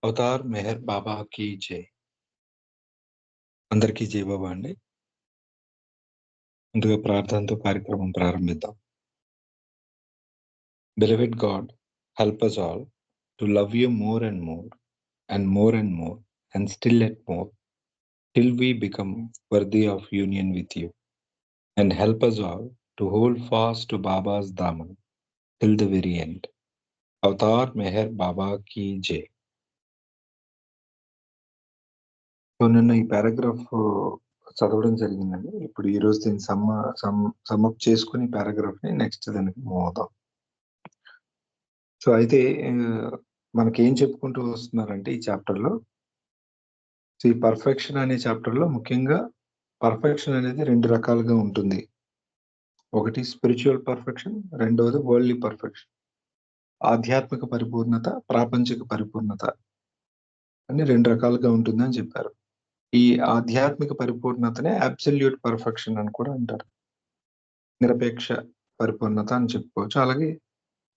Avatar Meher Baba కీ జై. అందరికీ జై బాబా అండి. ముందుగా ప్రార్థనతో కార్యక్రమం ప్రారంభిద్దాం. Beloved God, help us all to love you more and more and more and more and still yet more till we become worthy of union with you, and help us all to hold fast to Baba's Daman till the very end. Avatar Meher Baba కీ జై. So నిన్న ఈ paragraph చదవడం జరిగిందండి. ఇప్పుడు ఈ రోజు దీన్ని సమ్మప్ చేసుకుని పారాగ్రాఫ్ ని నెక్స్ట్ దానికి మూవ్ అవుతాం. సో అయితే మనకి ఏం చెప్పుకుంటూ వస్తున్నారంటే ఈ చాప్టర్ లో, ఈ పర్ఫెక్షన్ అనే చాప్టర్ లో ముఖ్యంగా పర్ఫెక్షన్ అనేది రెండు రకాలుగా ఉంటుంది. ఒకటి స్పిరిచువల్ పర్ఫెక్షన్, రెండవది వరల్డ్లీ పర్ఫెక్షన్. ఆధ్యాత్మిక పరిపూర్ణత, ప్రాపంచిక పరిపూర్ణత అని రెండు రకాలుగా ఉంటుందని చెప్పారు. ఈ ఆధ్యాత్మిక పరిపూర్ణతనే అబ్సల్యూట్ పర్ఫెక్షన్ అని కూడా అంటారు. నిరపేక్ష పరిపూర్ణత అని చెప్పుకోవచ్చు. అలాగే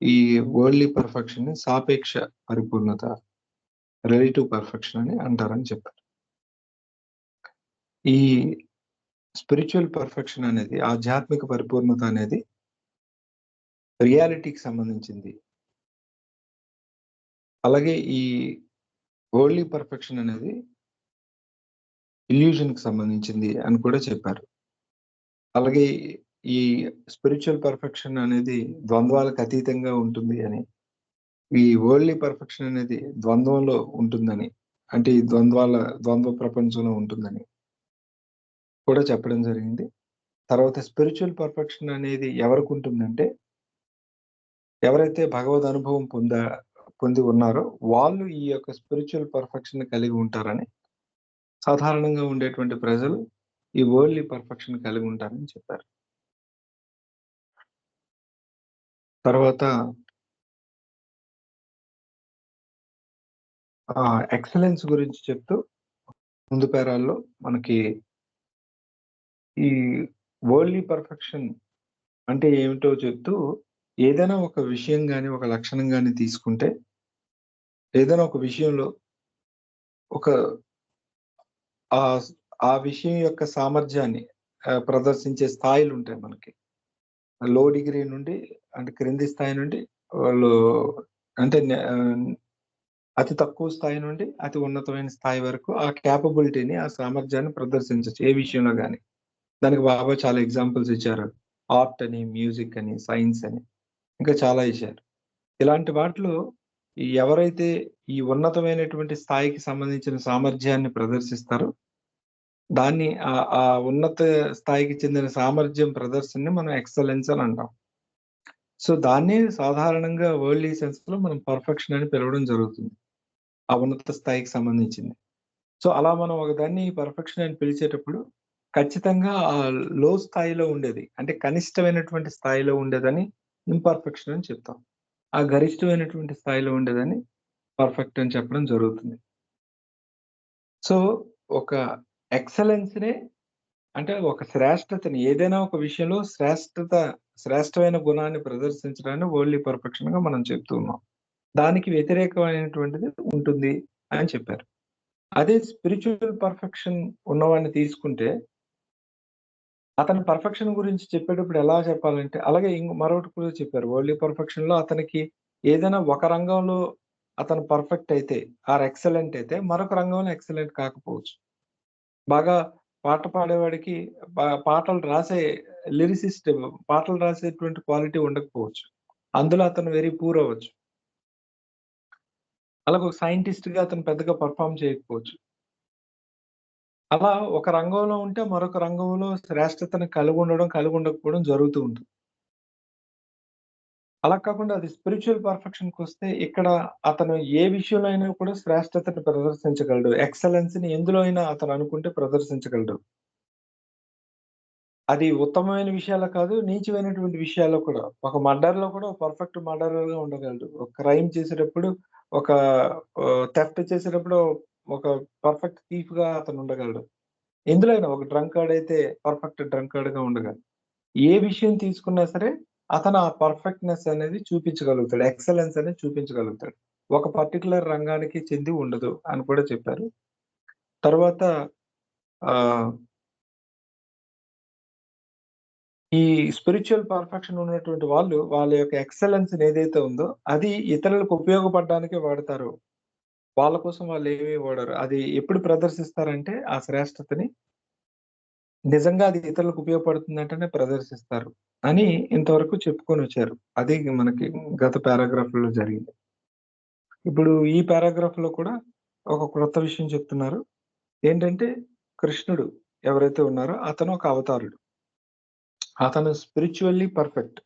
ఈ వరల్డ్లీ పర్ఫెక్షన్ ని సాపేక్ష పరిపూర్ణత, రిలేటివ్ పర్ఫెక్షన్ అని అంటారని చెప్పారు. ఈ స్పిరిచువల్ పర్ఫెక్షన్ అనేది, ఆధ్యాత్మిక పరిపూర్ణత అనేది రియాలిటీకి సంబంధించింది. అలాగే ఈ వరల్డ్లీ పర్ఫెక్షన్ అనేది ఇల్యూజన్ కి సంబంధించింది అని కూడా చెప్పారు. అలాగే ఈ స్పిరిచువల్ పర్ఫెక్షన్ అనేది ద్వంద్వాలకు అతీతంగా ఉంటుంది అని, ఈ వరల్డ్లీ పర్ఫెక్షన్ అనేది ద్వంద్వంలో ఉంటుందని, అంటే ఈ ద్వంద్వ ప్రపంచంలో ఉంటుందని కూడా చెప్పడం జరిగింది. తర్వాత స్పిరిచువల్ పర్ఫెక్షన్ అనేది ఎవరికి ఉంటుందంటే, ఎవరైతే భగవద్ అనుభవం పొంది ఉన్నారో వాళ్ళు ఈ యొక్క స్పిరిచువల్ పర్ఫెక్షన్ కలిగి ఉంటారని, సాధారణంగా ఉండేటువంటి ప్రజలు ఈ వరల్డ్లీ పర్ఫెక్షన్ కలిగి ఉంటారని చెప్పారు. తర్వాత ఎక్సలెన్స్ గురించి చెప్తూ ముందు పేరాల్లో మనకి ఈ వరల్డ్లీ పర్ఫెక్షన్ అంటే ఏమిటో చెప్తూ, ఏదైనా ఒక విషయం గాని, ఒక లక్షణం గాని తీసుకుంటే, ఏదైనా ఒక విషయంలో ఒక ఆ విషయం యొక్క సామర్థ్యాన్ని ప్రదర్శించే స్థాయిలు ఉంటాయి మనకి. లో డిగ్రీ నుండి, అంటే క్రింది స్థాయి నుండి వాళ్ళు, అంటే అతి తక్కువ స్థాయి నుండి అతి ఉన్నతమైన స్థాయి వరకు ఆ క్యాపబిలిటీని, ఆ సామర్థ్యాన్ని ప్రదర్శించచ్చు ఏ విషయంలో గాని. దానికి బాబా చాలా ఎగ్జాంపుల్స్ ఇచ్చారు. ఆర్ట్ అని, మ్యూజిక్ అని, సైన్స్ అని, ఇంకా చాలా ఇచ్చారు. ఇలాంటి వాటిలో ఎవరైతే ఈ ఉన్నతమైనటువంటి స్థాయికి సంబంధించిన సామర్థ్యాన్ని ప్రదర్శిస్తారో, దాన్ని ఆ ఉన్నత స్థాయికి చెందిన సామర్థ్యం ప్రదర్శనని మనం ఎక్సలెన్స్ అని అంటాం. సో దాన్ని సాధారణంగా వరల్డ్లీ సెన్స్ లో మనం పర్ఫెక్షన్ అని పిలవడం జరుగుతుంది, ఆ ఉన్నత స్థాయికి సంబంధించింది. సో అలా మనం ఒకదాన్ని పర్ఫెక్షన్ అని పిలిచేటప్పుడు ఖచ్చితంగా ఆ లో స్థాయిలో ఉండేది, అంటే కనిష్టమైనటువంటి స్థాయిలో ఉండేదని ఇంపర్ఫెక్షన్ అని చెప్తాం. ఆ గరిష్టమైనటువంటి స్థాయిలో ఉండేదని పర్ఫెక్ట్ అని చెప్పడం జరుగుతుంది. సో ఒక ఎక్సలెన్స్‌నే, అంటే ఒక శ్రేష్టతని, ఏదైనా ఒక విషయంలో శ్రేష్టమైన గుణాన్ని ప్రదర్శించడాన్ని వరల్డ్లీ పర్ఫెక్షన్‌గా మనం చెప్తూ ఉన్నాం. దానికి వ్యతిరేకమైనటువంటిది ఉంటుంది అని చెప్పారు. అదే స్పిరిచువల్ పర్ఫెక్షన్ ఉన్నవాడిని తీసుకుంటే, అతని పర్ఫెక్షన్ గురించి చెప్పేటప్పుడు ఎలా చెప్పాలంటే, అలాగే మరొకటి కూడా చెప్పారు. వరల్డ్లీ పర్ఫెక్షన్‌లో అతనికి ఏదైనా ఒక రంగంలో అతను పర్ఫెక్ట్ అయితే, ఆర్ ఎక్సలెంట్ అయితే, మరొక రంగంలో ఎక్సలెంట్ కాకపోవచ్చు. బాగా పాట పాడేవాడికి పాటలు రాసే లిరిసిస్ట్, పాటలు రాసేటువంటి క్వాలిటీ ఉండకపోవచ్చు. అందులో అతను వెరీ పూర్ అవ్వచ్చు. అలాగే ఒక సైంటిస్ట్‌గా అతను పెద్దగా పెర్ఫార్మ్ చేయకపోవచ్చు. అలా ఒక రంగంలో ఉంటే మరొక రంగంలో శ్రేష్టతను కలిగి ఉండకపోవడం జరుగుతూ ఉంటుంది. అలా కాకుండా అది స్పిరిచువల్ పర్ఫెక్షన్‌కొస్తే ఇక్కడ అతను ఏ విషయంలో అయినా కూడా శ్రేష్టతను ప్రదర్శించగలడు. ఎక్సలెన్స్‌ని ఎందులో అయినా అతను అనుకుంటే ప్రదర్శించగలడు. అది ఉత్తమమైన విషయాల్లో కాదు, నీచమైనటువంటి విషయాల్లో కూడా. ఒక మర్డర్‌లో కూడా పర్ఫెక్ట్ మర్డరర్‌గా ఉండగలడు. ఒక క్రైమ్ చేసేటప్పుడు, ఒక థెఫ్ట్ చేసేటప్పుడు ఒక పర్ఫెక్ట్ థీఫ్‌గా అతను ఉండగలడు. ఎందులో అయినా ఒక డ్రంకార్డ్ అయితే పర్ఫెక్ట్ డ్రంకార్డ్‌గా ఉండగలడు. ఏ విషయం తీసుకున్నా సరే అతను ఆ పర్ఫెక్ట్‌నెస్ అనేది చూపించగలుగుతాడు. ఎక్సలెన్స్ అనేది చూపించగలుగుతాడు. ఒక పర్టిక్యులర్ రంగానికి చెంది ఉండదు అని కూడా చెప్పారు. తర్వాత ఆహ్, ఈ స్పిరిచ్యువల్ పర్ఫెక్షన్ ఉన్నటువంటి వాళ్ళు వాళ్ళ యొక్క ఎక్సలెన్స్‌ని ఏదైతే ఉందో అది ఇతరులకు ఉపయోగపడడానికే వాడతారు. వాళ్ళ కోసం వాళ్ళేమి వాడరు. అది ఎప్పుడు ప్రదర్శిస్తారంటే ఆ శ్రేష్టతని నిజంగా అది ఇతరులకు ఉపయోగపడుతుందంటేనే ప్రదర్శిస్తారు అని ఇంతవరకు చెప్పుకొనొచ్చారు. అది మనకి గత పారాగ్రాఫ్‌లో జరిగింది. ఇప్పుడు ఈ పారాగ్రాఫ్‌లో కూడా ఒక క్రొత్త విషయం చెప్తున్నారు. ఏంటంటే కృష్ణుడు ఎవరైతే ఉన్నారో అతను ఒక అవతారుడు. అతను స్పిరిచ్యువల్లీ పర్ఫెక్ట్.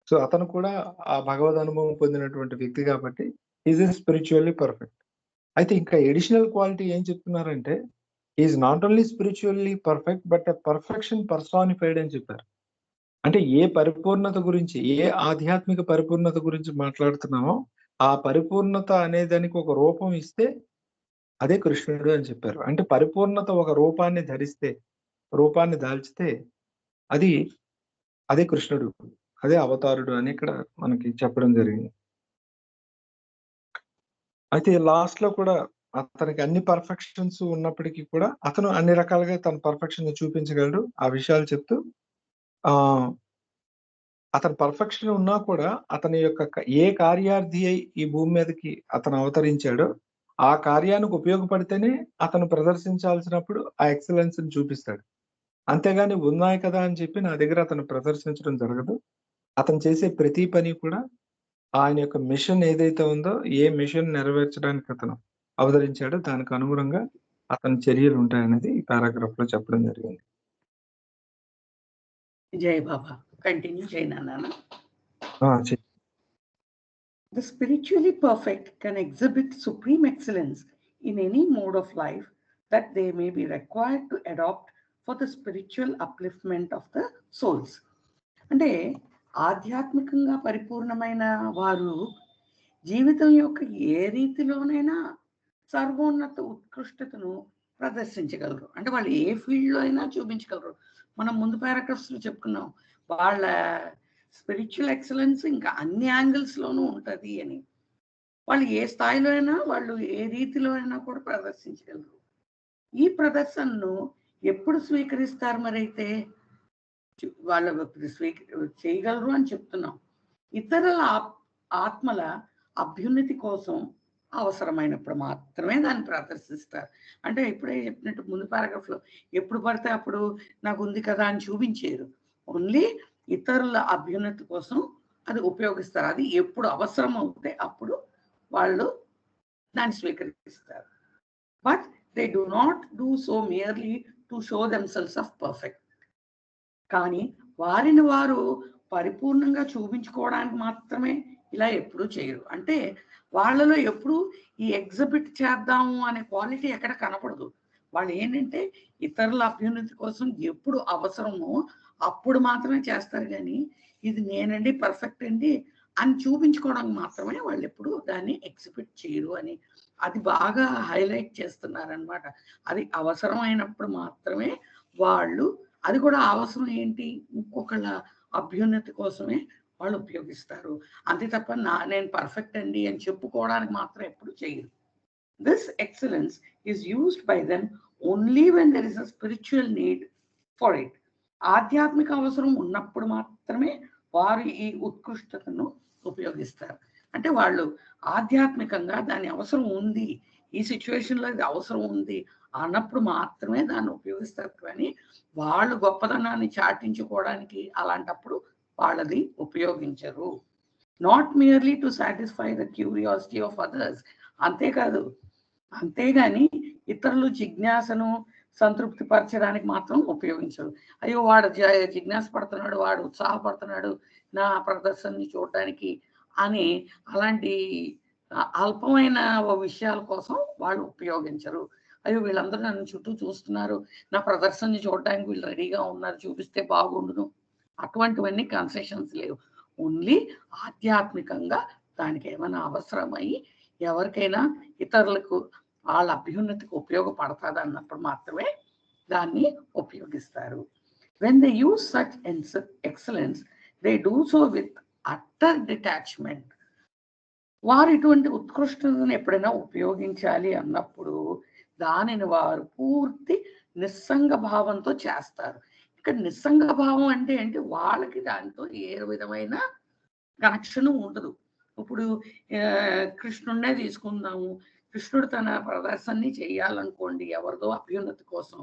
సో, అతను కూడా ఆ భగవద్ అనుభవం పొందినటువంటి వ్యక్తి కాబట్టి హి ఈస్ స్పిరిచ్యువల్లీ పర్ఫెక్ట్. అయితే ఇంకా అడిషనల్ క్వాలిటీ ఏం చెప్తున్నారంటే he is not only spiritually perfect but a perfection personified అని చెప్పారు. అంటే ఏ పరిపూర్ణత గురించి, ఏ ఆధ్యాత్మిక పరిపూర్ణత గురించి మాట్లాడుతున్నామో, ఆ పరిపూర్ణత అనే దానికి ఒక రూపం ఇస్తే అదే కృష్ణుడు అని చెప్పారు. అంటే పరిపూర్ణత ఒక రూపాన్ని ధరిస్తే, రూపాన్ని దాల్చితే అది అదే కృష్ణుడు. అదే అవతారుడు అని ఇక్కడ మనకి చెప్పడం జరిగింది. అయితే లాస్ట్‌లో కూడా అతనికి అన్ని పర్ఫెక్షన్స్ ఉన్నప్పటికీ కూడా అతను అన్ని రకాలుగా తన పర్ఫెక్షన్‌ని చూపించగలడు. ఆ విషయాలు చెప్తూ ఆహ్ అతని పర్ఫెక్షన్ ఉన్నా కూడా అతని యొక్క ఏ కార్యార్థి అయి ఈ భూమి మీదకి అతను అవతరించాడో, ఆ కార్యానికి ఉపయోగపడితేనే అతను ప్రదర్శించాల్సినప్పుడు ఆ ఎక్సలెన్స్‌ని చూపిస్తాడు. అంతేగాని ఉన్నాయి కదా అని చెప్పి నా దగ్గర అతను ప్రదర్శించడం జరగదు. అతను చేసే ప్రతి పని కూడా ఆయన యొక్క మిషన్ ఏదైతే ఉందో, ఏ మిషన్ నెరవేర్చడానికి అతను అవతరించాడో దానికి అనుగుణంగా అతని చర్యలుంటాయనేది ఈ పారాగ్రాఫ్‌లో చెప్పడం జరిగింది. జై బాబా. కంటిన్యూ చేయనా నాన్న? ఆ! The spiritually perfect can exhibit supreme excellence in any mode of life that they may be required to adopt for the spiritual upliftment of the souls. అంటే ఆధ్యాత్మికంగా పరిపూర్ణమైన వారు జీవితం యొక్క ఏ రీతిలోనైనా సర్వోన్నత ఉత్కృష్టతను ప్రదర్శించగలరు. అంటే వాళ్ళు ఏ ఫీల్డ్‌లో అయినా చూపించగలరు. మనం ముందు పారాగ్రాఫ్స్‌లో చెప్పుకున్నాం. వాళ్ళ స్పిరిచ్యువల్ ఎక్సలెన్స్ ఇంకా అన్ని యాంగిల్స్‌లోనూ ఉంటది అని. వాళ్ళు ఏ స్థాయిలో అయినా, వాళ్ళు ఏ రీతిలో అయినా కూడా ప్రదర్శించగలరు. ఈ ప్రదర్శనను ఎప్పుడు స్వీకరిస్తారు మరైతే? వాళ్ళు చేయగలరు అని చెప్తున్నాం. ఇతరుల ఆత్మల అభ్యున్నతి కోసం అవసరమైనప్పుడు మాత్రమే దాన్ని ప్రదర్శిస్తారు. అంటే ఇప్పుడే చెప్పినట్టు ముందు పారాగ్రాఫ్‌లో ఎప్పుడు పడితే అప్పుడు నాకుంది కదా అని చూపించేరు. ఓన్లీ ఇతరుల అభ్యున్నతి కోసం అది ఉపయోగిస్తారు. అది ఎప్పుడు అవసరం అవుతే అప్పుడు వాళ్ళు దాన్ని స్వీకరిస్తారు. But they do not do so merely to show themselves of perfect. కానీ వారిని వారు పరిపూర్ణంగా చూపించుకోవడానికి మాత్రమే ఇలా ఎప్పుడూ చేయరు. అంటే వాళ్ళలో ఎప్పుడు ఈ ఎగ్జిబిట్ చేద్దాము అనే క్వాలిటీ ఎక్కడ కనపడదు. వాళ్ళు ఏంటంటే ఇతరుల అభ్యున్నతి కోసం ఎప్పుడు అవసరమో అప్పుడు మాత్రమే చేస్తారు కానీ ఇది నేనండి పర్ఫెక్ట్ అండి అని చూపించుకోవడానికి మాత్రమే వాళ్ళు ఎప్పుడు దాన్ని ఎగ్జిబిట్ చేయరు అని అది బాగా హైలైట్ చేస్తున్నారనమాట. అది అవసరమైనప్పుడు మాత్రమే వాళ్ళు, అది కూడా అవసరం ఏంటి, ఇంకొకళ్ళ అభ్యున్నతి కోసమే వాళ్ళు ఉపయోగిస్తారు. అంతే తప్ప నేను పర్ఫెక్ట్ అండి అని చెప్పుకోవడానికి మాత్రం ఎప్పుడు చేయరు. This excellence is used by them only when there is a spiritual need for it. ఆధ్యాత్మిక అవసరం ఉన్నప్పుడు మాత్రమే వారు ఈ ఉత్కృష్టతను ఉపయోగిస్తారు. అంటే వాళ్ళు ఆధ్యాత్మికంగా దాని అవసరం ఉంది, ఈ సిచ్యువేషన్లో ఇది అవసరం ఉంది అన్నప్పుడు మాత్రమే దాన్ని ఉపయోగిస్తారు. కానీ వాళ్ళు గొప్పతనాన్ని చాటించుకోవడానికి అలాంటప్పుడు వాళ్ళది ఉపయోగించరు. Not merely to satisfy the curiosity of others. అంతేకాదు, అంతేగాని ఇతరులు జిజ్ఞాసను సంతృప్తి పరచడానికి మాత్రం ఉపయోగించరు. అయ్యో వాడు జిజ్ఞాస పడుతున్నాడు, వాడు ఉత్సాహపడుతున్నాడు నా ప్రదర్శనని చూడడానికి అని అలాంటి అల్పమైన విషయాల కోసం వాళ్ళు ఉపయోగించరు. అయ్యో వీళ్ళందరూ నన్ను చుట్టూ చూస్తున్నారు, నా ప్రదర్శనని చూడడానికి వీళ్ళు రెడీగా ఉన్నారు, చూపిస్తే బాగుండును, అటువంటివన్నీ కన్సెషన్స్ లేవు. ఓన్లీ ఆధ్యాత్మికంగా దానికి ఏమైనా అవసరమయ్యి ఎవరికైనా ఇతరులకు వాళ్ళ అభ్యున్నతికి ఉపయోగపడుతుంది అన్నప్పుడు మాత్రమే దాన్ని ఉపయోగిస్తారు. When they use such excellence, they do so with utter detachment. వారు ఇటువంటి ఉత్కృష్టతను ఎప్పుడైనా ఉపయోగించాలి అన్నప్పుడు దానిని వారు పూర్తి నిస్సంగ భావంతో చేస్తారు. ఇక్కడ నిస్సంగ భావం అంటే ఏంటి? వాళ్ళకి దాంతో ఏ విధమైన కనెక్షన్ ఉండదు. ఇప్పుడు కృష్ణుడినే తీసుకుందాము. కృష్ణుడు తన ప్రదర్శనని చేయాలనుకోండి ఎవరిదో అభ్యున్నతి కోసం.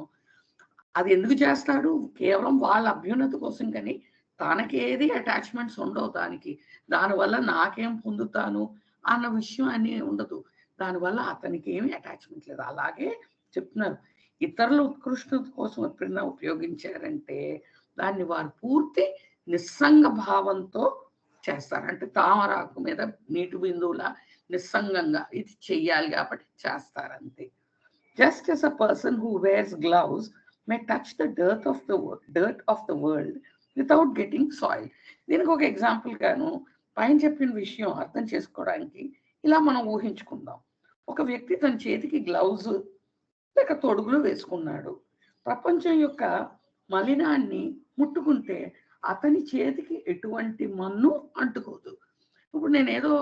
అది ఎందుకు చేస్తాడు? కేవలం వాళ్ళ అభ్యున్నతి కోసం. కానీ తనకేది అటాచ్మెంట్స్ ఉండవు దానికి. దానివల్ల నాకేం పొందుతాను అన్న విషయం అని ఉండదు. దానివల్ల అతనికి ఏమి అటాచ్మెంట్ లేదు. అలాగే చెప్తున్నారు, ఇతరుల ఉత్కృష్టత కోసం ఎప్పుడైనా ఉపయోగించారంటే దాన్ని వారు పూర్తి నిస్సంగ భావంతో చేస్తారు. అంటే తామరాకు మీద నీటి బిందువులా నిస్సంగంగా ఇది చెయ్యాలి కాబట్టి చేస్తారు అంతే. Just as a person who wears gloves may touch the dirt of the world without getting soiled. దీనికి ఒక ఎగ్జాంపుల్ గాను పైన చెప్పిన విషయం అర్థం చేసుకోవడానికి ఇలా మనం ఊహించుకుందాం. ఒక వ్యక్తి తన చేతికి గ్లౌజ్ లేక తొడుగులు వేసుకున్నాడు. ప్రపంచం యొక్క మలినాన్ని ముట్టుకుంటే అతని చేతికి ఎటువంటి మన్ను అంటుకోదు. ఇప్పుడు నేను ఏదో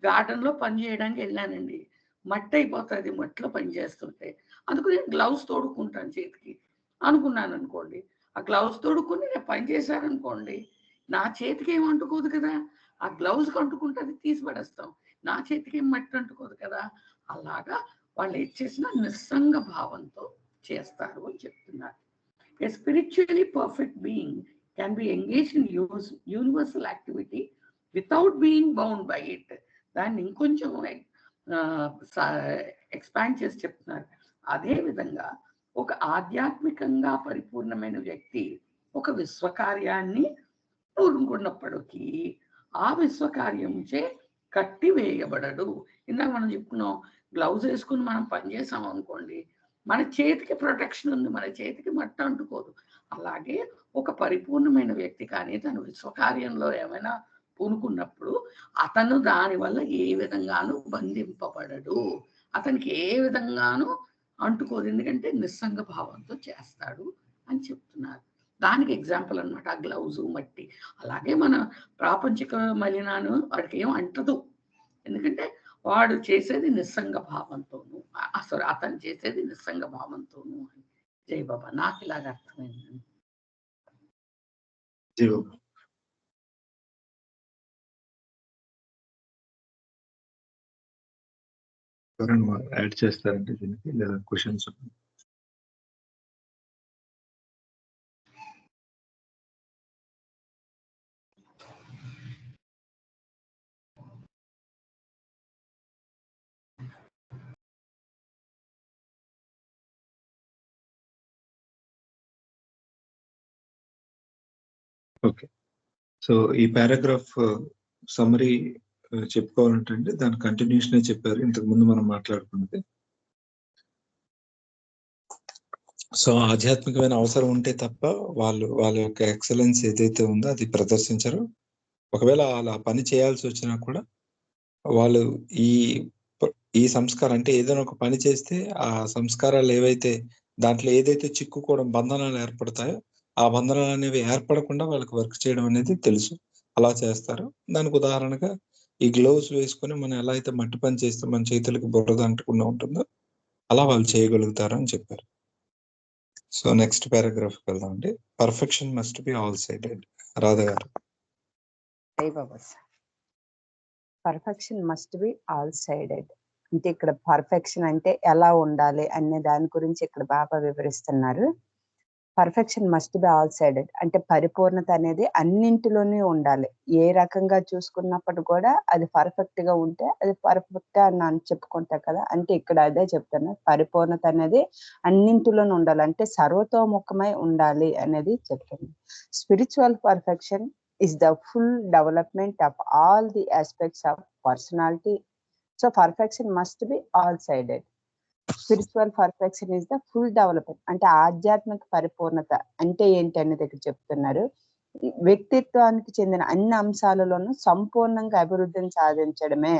గార్డెన్లో పని చేయడానికి వెళ్ళానండి, మట్టి అయిపోతుంది మట్టిలో పని చేస్తుంటే, అందుకు నేను గ్లౌజ్ తోడుకుంటాను చేతికి అనుకున్నాను అనుకోండి. ఆ గ్లౌజ్ తోడుకుని నేను పని చేశాను అనుకోండి, నా చేతికి ఏం అంటుకోదు కదా, ఆ గ్లౌజ్కి అంటుకుంటుంది, తీసి పడేస్తాం. నా చేతికి ఏం మట్టి అంటుకోదు కదా. అలాగా వాళ్ళు ఏం చేసినా నిస్సంగ భావంతో చేస్తారు అని చెప్తున్నారు. A spiritually perfect being can be engaged in universal activity without being bound by it. దాన్ని ఇంకొంచెం ఎక్స్పాండ్ చేసి చెప్తున్నారు. అదే విధంగా ఒక ఆధ్యాత్మికంగా పరిపూర్ణమైన వ్యక్తి ఒక విశ్వకార్యాన్ని పూనుకున్నప్పటికీ ఆ విశ్వకార్యంచే కట్టివేయబడడు. ఇందాక మనం చెప్పుకున్నాం, గ్లౌజ్ వేసుకుని మనం పనిచేసాం అనుకోండి, మన చేతికి ప్రొటెక్షన్ ఉంది, మన చేతికి మట్టి అంటుకోదు. అలాగే ఒక పరిపూర్ణమైన వ్యక్తి కానీ తన విశ్వకార్యంలో ఏమైనా పూనుకున్నప్పుడు అతను దానివల్ల ఏ విధంగానూ బంధింపబడడు, అతనికి ఏ విధంగానూ అంటుకోదు, ఎందుకంటే నిస్సంగ భావంతో చేస్తాడు అని చెప్తున్నారు. దానికి ఎగ్జాంపుల్ అనమాట ఆ గ్లౌజు మట్టి. అలాగే మన ప్రాపంచిక మలినాను వాడికి ఏం అంటదు, ఎందుకంటే వాడు చేసేది నిస్సంగ భావంతోను, సారీ అతను చేసేది నిస్సంగ భావంతోను అని. జై బాబా. నాకు ఇలాగ అర్థమైంది. జై బాబా. ఎవరైనా యాడ్ చేస్తారంటే దీనికి, లేదా క్వశ్చన్స్? ఓకే. సో ఈ పారాగ్రాఫ్ సమ్మరీ చెప్పుకోవాలంటే దాని కంటిన్యూషన్ చెప్పారు ఇంతకు ముందు మనం మాట్లాడుకున్నది. సో ఆధ్యాత్మికమైన అవసరం ఉంటే తప్ప వాళ్ళ యొక్క ఎక్సలెన్స్ ఏదైతే ఉందో అది ప్రదర్శించరు. ఒకవేళ అలా పని చేయాల్సి వచ్చినా కూడా వాళ్ళు ఈ సంస్కారం అంటే ఏదైనా ఒక పని చేస్తే ఆ సంస్కారాలు ఏవైతే దాంట్లో ఏదైతే చిక్కుకోవడం బంధనాలు ఏర్పడతాయో ఆ బంధనాలు అనేవి ఏర్పడకుండా వాళ్ళకి వర్క్ చేయడం అనేది తెలుసు, అలా చేస్తారు. దానికి ఉదాహరణగా ఈ గ్లోవ్స్ వేసుకొని మనం ఎలా అయితే మట్టి పని చేస్తే మన చేతులకి బురద అంటకుండా ఉంటుందో అలా వాళ్ళు చేయగలుగుతారు అని చెప్పారు. సో నెక్స్ట్ పారాగ్రాఫ్ వెళ్దాం అండి. Perfection must be all sided. Radha గారు. Perfection must be all sided అంటే ఇక్కడ పర్ఫెక్షన్ అంటే ఎలా ఉండాలి అనే దాని గురించి ఇక్కడ బాగా వివరిస్తున్నారు. Perfection must be all sided అంటే పరిపూర్ణత అనేది అన్నింటిలోనే ఉండాలి. ఏ రకంగా చూసుకున్నప్పుడు కూడా అది పర్ఫెక్ట్ గా ఉంటే అది పర్ఫెక్ట్ అని చెప్పుకుంటా కదా, అంటే ఇక్కడ అదే చెప్తున్నా, పరిపూర్ణత అనేది అన్నింటిలోనే ఉండాలి, అంటే సర్వతోముఖమై ఉండాలి అనేది చెప్తుంది. Spiritual perfection is the full development of all the aspects of personality. So perfection must be all-sided. Spiritual perfection is the full development. అంటే ఆధ్యాత్మిక పరిపూర్ణత అంటే ఏంటి అనేది ఇక్కడ చెప్తున్నారు. వ్యక్తిత్వానికి చెందిన అన్ని అంశాలలోనూ సంపూర్ణంగా అభివృద్ధిని సాధించడమే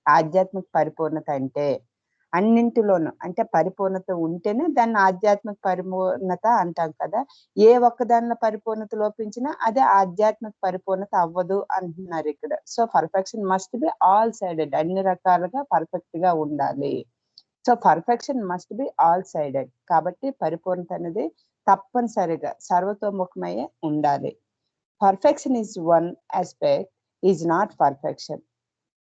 ఆధ్యాత్మిక పరిపూర్ణత అంటే. అన్నింటిలోనూ అంటే పరిపూర్ణత ఉంటేనే దాన్ని ఆధ్యాత్మిక పరిపూర్ణత అంటాం కదా. ఏ ఒక్క దానిలో పరిపూర్ణత లోపించినా అదే ఆధ్యాత్మిక పరిపూర్ణత అవ్వదు అంటున్నారు ఇక్కడ. So perfection must be all sided, అన్ని రకాలుగా పర్ఫెక్ట్ గా ఉండాలి. So perfection must be all sided కాబట్టి పరిపూర్ణత అనేది తప్పనిసరిగా సర్వతోముఖమయ్యే ఉండాలి. Perfection is one aspect, is not perfection.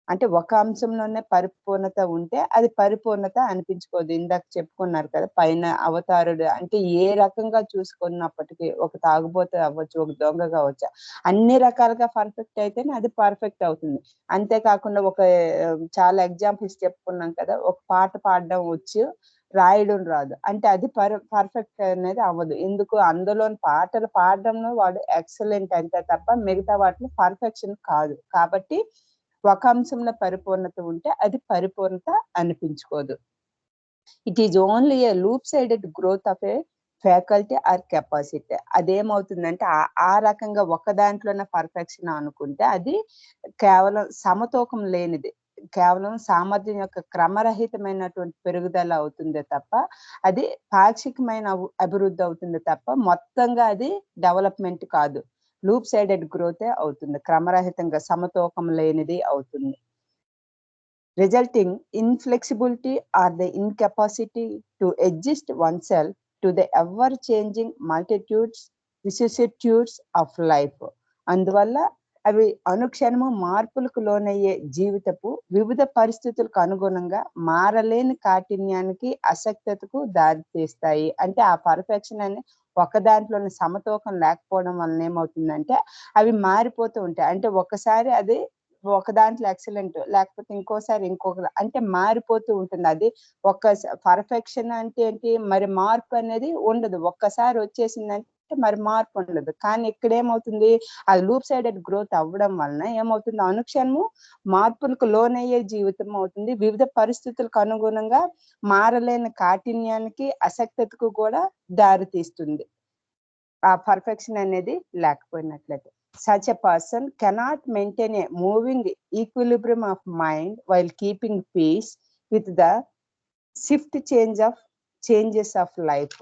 అంటే ఒక అంశంలోనే పరిపూర్ణత ఉంటే అది పరిపూర్ణత అనిపించుకోదు. ఇందాక చెప్పుకున్నారు కదా, పైన అవతారుడు అంటే ఏ రకంగా చూసుకున్నప్పటికీ ఒక తాగుబోతు అవ్వచ్చు, ఒక దొంగ కావచ్చు, అన్ని రకాలుగా పర్ఫెక్ట్ అయితేనే అది పర్ఫెక్ట్ అవుతుంది. అంతేకాకుండా చాలా ఎగ్జాంపుల్స్ చెప్పుకున్నాం కదా, ఒక పాట పాడడం వచ్చు రాయడం రాదు అంటే అది పర్ఫెక్ట్ అనేది అవ్వదు. ఎందుకు? అందులోని పాటలు పాడడంలో వాడు ఎక్సలెంట్ అంతే తప్ప మిగతా వాటిలో పర్ఫెక్షన్ కాదు. కాబట్టి ఒక అంశంలో పరిపూర్ణత ఉంటే అది పరిపూర్ణత అనిపించుకోదు. It is only a lop sided growth of a faculty or capacity. అదేమవుతుందంటే ఆ రకంగా ఒక దాంట్లోనే పర్ఫెక్షన్ అనుకుంటే అది కేవలం సమతూకం లేనిది, కేవలం సామర్థ్యం యొక్క క్రమరహితమైనటువంటి పెరుగుదల అవుతుందే తప్ప అది పాక్షికమైన అభివృద్ధి అవుతుంది తప్ప మొత్తంగా అది డెవలప్మెంట్ కాదు. లూప్ సైడెడ్ గ్రోతే అవుతుంది, క్రమరహితంగా సమతూకం లేనిది అవుతుంది. Resulting inflexibility or the incapacity to adjust oneself to the ever changing multitudes vicissitudes of life. అందువల్ల అవి అనుక్షణము మార్పులకు లోనయ్యే జీవితపు వివిధ పరిస్థితులకు అనుగుణంగా మారలేని కాఠిన్యానికి అసక్తతకు దారితీస్తాయి. అంటే ఆ పర్ఫెక్షన్ అని ఒక దాంట్లోని సమతూకం లేకపోవడం వలన ఏమవుతుందంటే అవి మారిపోతూ ఉంటాయి. అంటే ఒకసారి అది ఒక దాంట్లో ఎక్సలెంట్, లేకపోతే ఇంకోసారి అంటే మారిపోతూ ఉంటుంది. అది పర్ఫెక్షన్ అంటే ఏంటి, మరి మార్పు అనేది ఉండదు. ఒక్కసారి వచ్చేసిందంటే మరి మార్పు ఉండదు. కానీ ఇక్కడ ఏమవుతుంది, అది లూప్ సైడెడ్ గ్రోత్ అవ్వడం వలన ఏమవుతుంది, అనుక్షణము మార్పులకు లోనయ్యే జీవితం అవుతుంది. వివిధ పరిస్థితులకు అనుగుణంగా మారలేని కాఠిన్యానికి అసక్తతకు కూడా దారి తీస్తుంది ఆ పర్ఫెక్షన్ అనేది లేకపోయినట్లయితే. Such a person cannot maintain a moving equilibrium of mind while keeping peace with the changes of life.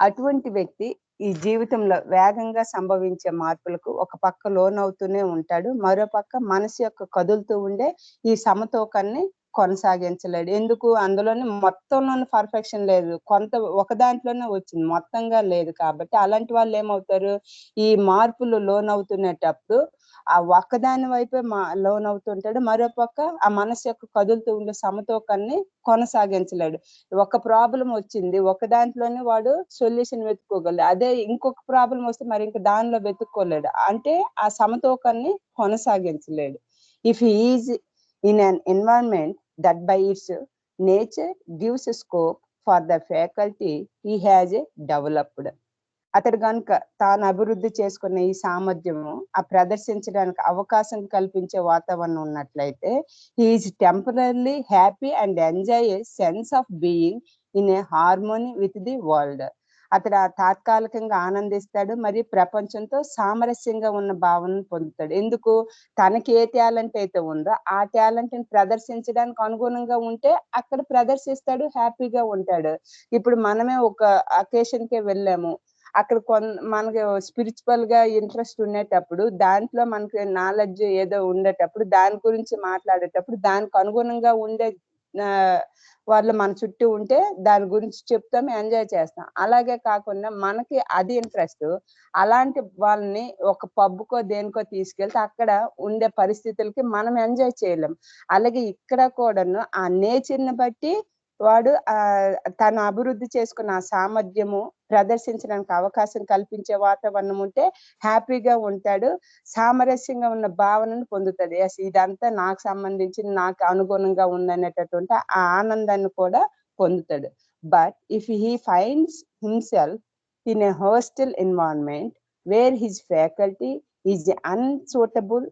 అటువంటి వ్యక్తి ఈ జీవితంలో వేగంగా సంభవించే మార్పులకు ఒక పక్క లోనవుతూనే ఉంటాడు, మరో పక్క మనసు యొక్క కదులుతూ ఉండే ఈ సమతూకాన్ని కొనసాగించలేడు. ఎందుకు? అందులోనే మొత్తంలోనే పర్ఫెక్షన్ లేదు, ఒక దాంట్లోనే వచ్చింది, మొత్తంగా లేదు. కాబట్టి అలాంటి వాళ్ళు ఏమవుతారు, ఈ మార్పులు లోనవుతున్నప్పుడు ఆ ఒక్కదాని వైపే లోనవుతుంటాడు, మరో పక్క ఆ మనసు యొక్క కదులుతూ ఉండే సమతూకాన్ని కొనసాగించలేడు. ఒక ప్రాబ్లం వచ్చింది, ఒక దాంట్లోనే వాడు సొల్యూషన్ వెతుక్కోగలడు, అదే ఇంకొక ప్రాబ్లం వస్తే మరి ఇంకా దానిలో వెతుక్కోలేడు, అంటే ఆ సమతూకాన్ని కొనసాగించలేడు. If he is in an environment that by its nature gives scope for the faculty he has developed. అతడు కనుక తాను అభివృద్ధి చేసుకున్న ఈ సామర్థ్యము ప్రదర్శించడానికి అవకాశం కల్పించే వాతావరణం ఉన్నట్లయితే he is temporarily happy and enjoy a sense of being in a harmony with the world. అతడు తాత్కాలికంగా ఆనందిస్తాడు, మరియు ప్రపంచంతో సామరస్యంగా ఉన్న భావనను పొందుతాడు. ఎందుకు? తనకి ఏ టాలెంట్ అయితే ఉందో ఆ టాలెంట్ ని ప్రదర్శించడానికి అనుగుణంగా ఉంటే అక్కడ ప్రదర్శిస్తాడు, హ్యాపీగా ఉంటాడు. ఇప్పుడు మనమే ఒక అకేషన్ కే వెళ్ళాము, అక్కడ మనకి స్పిరిచువల్ గా ఇంట్రెస్ట్ ఉండేటప్పుడు, దాంట్లో మనకి నాలెడ్జ్ ఏదో ఉండేటప్పుడు, దాని గురించి మాట్లాడేటప్పుడు దానికి అనుగుణంగా ఉండే వాళ్ళు మన చుట్టూ ఉంటే దాని గురించి చెప్తాం, ఎంజాయ్ చేస్తాం. అలాగే కాకుండా మనకి అది ఇంట్రెస్ట్, అలాంటి వాళ్ళని ఒక పబ్కో దేనికో తీసుకెళ్తే అక్కడ ఉండే పరిస్థితులకి మనం ఎంజాయ్ చేయలేం. అలాగే ఇక్కడ కూడాను ఆ నేచర్ ని బట్టి వాడు తను అభివృద్ధి చేసుకున్న ఆ సామర్థ్యము ప్రదర్శించడానికి అవకాశం కల్పించే వాతావరణం ఉంటే హ్యాపీగా ఉంటాడు, సామరస్యంగా ఉన్న భావనను పొందుతాడు. ఎస్, ఇదంతా నాకు సంబంధించి నాకు అనుగుణంగా ఉందనేటటువంటి ఆ ఆనందాన్ని కూడా పొందుతాడు. But if he finds himself in a hostel environment where his faculty is unsuitable,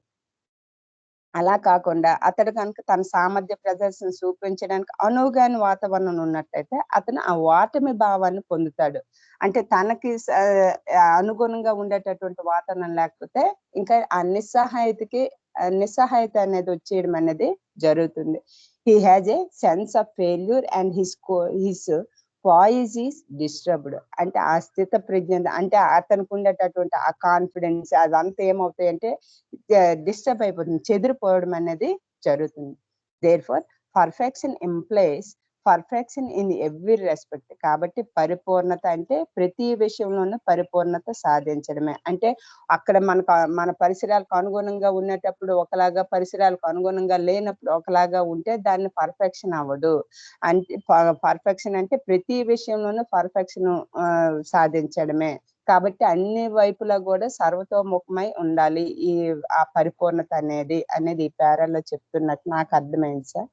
అలా కాకుండా అతడు కనుక తన సామర్థ్య ప్రదర్శన చూపించడానికి అనువుగాని వాతావరణం ఉన్నట్టయితే అతను ఆ ఓటమి భావాన్ని పొందుతాడు. అంటే తనకి అనుగుణంగా ఉండేటటువంటి వాతావరణం లేకపోతే ఇంకా ఆ నిస్సహాయత అనేది వచ్చేయడం అనేది జరుగుతుంది. he has a sense of failure and his poise is disturbed. అంటే ఆ స్థిత ప్రజ్ఞ అంటే అతనికి ఉండేటటువంటి ఆ కాన్ఫిడెన్స్ అదంతా ఏమవుతాయి అంటే డిస్టర్బ్ అయిపోతుంది, చెదిరిపోవడం అనేది జరుగుతుంది. therefore perfection implies perfection in every respect. కాబట్టి పరిపూర్ణత అంటే ప్రతి విషయంలోనూ పరిపూర్ణత సాధించడమే. అంటే అక్కడ మన పరిసరాలకు అనుగుణంగా ఉండేటప్పుడు ఒకలాగా, పరిసరాలకు అనుగుణంగా లేనప్పుడు ఒకలాగా ఉంటే దాన్ని పర్ఫెక్షన్ అవ్వదు. అంటే పర్ఫెక్షన్ అంటే ప్రతి విషయంలోనూ పర్ఫెక్షన్ సాధించడమే. కాబట్టి అన్ని వైపులా కూడా సర్వతోముఖమై ఉండాలి ఆ పరిపూర్ణత అనేది ఈ పేరాలో చెప్తున్నట్టు నాకు అర్థమైంది సార్.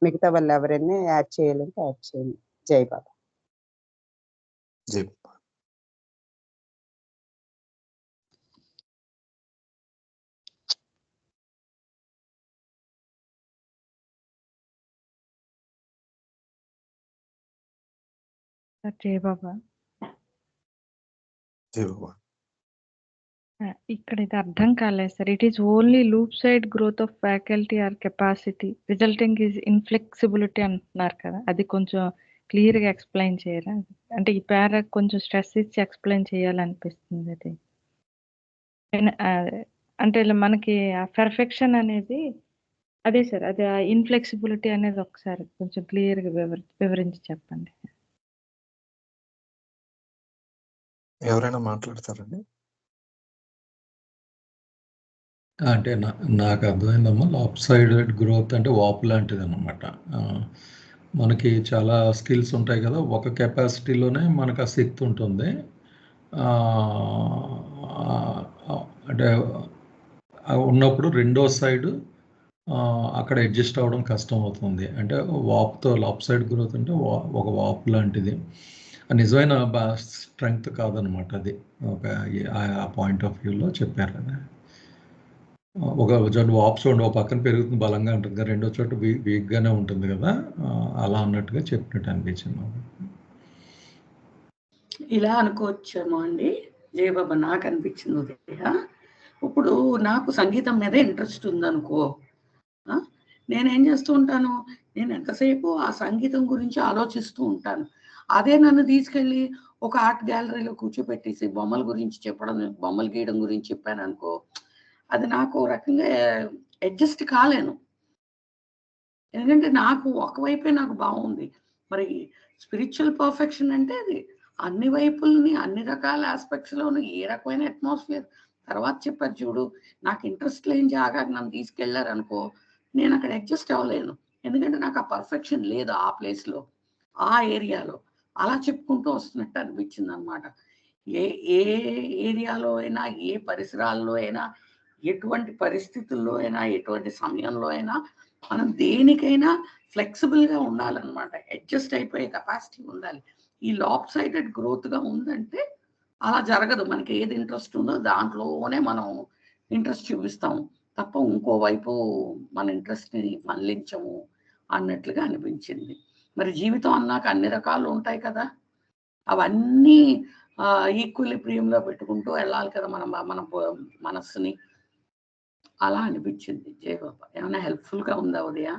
మిగతా వాళ్ళు ఎవరైనా యాడ్ చేయాలంటే యాడ్ చేయండి. జై బాబా. జై జై బాబా. జై బాబా. ఇక్కడ ఇది అర్థం కాలేదు sir. It is only lop side growth of faculty or capacity resulting is inflexibility అంటున్నారు కదా, అది కొంచెం క్లియర్ గా ఎక్స్ప్లెయిన్ చేయరా? అంటే ఈ పేరా కొంచెం స్ట్రెస్ ఇచ్చి ఎక్స్ప్లెయిన్ చేయాలనిపిస్తుంది. అది అంటే మనకి ఆ పర్ఫెక్షన్ అనేది అదే సార్, అది ఆ ఇన్ఫ్లెక్సిబిలిటీ అనేది ఒకసారి కొంచెం క్లియర్ గా వివరించి చెప్పండి. ఎవరైనా మాట్లాడతారండి? అంటే నాకు అర్థమైందమ్మా, లాప్ సైడెడ్ గ్రోత్ అంటే వాపు లాంటిది అనమాట. మనకి చాలా స్కిల్స్ ఉంటాయి కదా, ఒక కెపాసిటీలోనే మనకు ఆ శక్తి ఉంటుంది. అంటే ఉన్నప్పుడు రెండో సైడ్ అక్కడ అడ్జస్ట్ అవ్వడం కష్టం అవుతుంది. అంటే వాపుతో లాప్ సైడ్ గ్రోత్ అంటే ఒక వాపు లాంటిది. నిజమైన స్ట్రెంగ్త్ కాదనమాట అది. ఒక ఆ పాయింట్ ఆఫ్ వ్యూలో చెప్పారు కదా. ఒక చోట వాప్స్ ఉండి ఒక పక్కన పెరుగుతుంది బలంగా ఉంటుంది కదా, రెండో చోట వీక్గానే ఉంటుంది కదా, అలా అన్నట్టుగా చెప్పినట్టు అనిపించింది. ఇలా అనుకోవచ్చేమో అండి జయబాబా, నాకు అనిపించింది ఉదయ. ఇప్పుడు నాకు సంగీతం మీద ఇంట్రెస్ట్ ఉందనుకో, నేనేం చేస్తూ ఉంటాను, నేను ఎంతసేపు ఆ సంగీతం గురించి ఆలోచిస్తూ ఉంటాను. అదే నన్ను తీసుకెళ్ళి ఒక ఆర్ట్ గ్యాలరీలో కూర్చోపెట్టేసి బొమ్మల గురించి చెప్పడం, బొమ్మలు గీయడం గురించి చెప్పాను అనుకో, అది నాకు రకంగా అడ్జస్ట్ కాలేను. ఎందుకంటే నాకు ఒకవైపే నాకు బాగుంది. మరి స్పిరిచువల్ పర్ఫెక్షన్ అంటే అది అన్ని వైపుల్ని, అన్ని రకాల ఆస్పెక్ట్స్లోను ఏ రకమైన అట్మాస్ఫియర్. తర్వాత చెప్పారు చూడు, నాకు ఇంట్రెస్ట్ లేని జాగాకి నన్ను తీసుకెళ్లారు అనుకో, నేను అక్కడ అడ్జస్ట్ అవ్వలేను. ఎందుకంటే నాకు ఆ పర్ఫెక్షన్ లేదు ఆ ప్లేస్లో, ఆ ఏరియాలో. అలా చెప్పుకుంటూ వస్తున్నట్టు అనిపించింది అనమాట. ఏ ఏరియాలో అయినా, ఏ పరిసరాల్లో అయినా, ఎటువంటి పరిస్థితుల్లో అయినా, ఎటువంటి సమయంలో అయినా మనం దేనికైనా ఫ్లెక్సిబుల్గా ఉండాలన్నమాట. అడ్జస్ట్ అయిపోయే కెపాసిటీ ఉండాలి. ఈ లాప్ సైడెడ్ గ్రోత్గా ఉందంటే అలా జరగదు. మనకి ఏది ఇంట్రెస్ట్ ఉందో దాంట్లోనే మనం ఇంట్రెస్ట్ చూపిస్తాము తప్ప ఇంకోవైపు మన ఇంట్రెస్ట్ని మళ్ళించము అన్నట్లుగా అనిపించింది. మరి జీవితం అన్నాక అన్ని రకాలు ఉంటాయి కదా, అవన్నీ ఈక్వల్లీ ప్రియంలో పెట్టుకుంటూ వెళ్ళాలి కదా మన మనస్సుని. అలా అనిపించింది. జయ బాబా, ఏమైనా హెల్ప్ఫుల్గా ఉందా ఉదయ?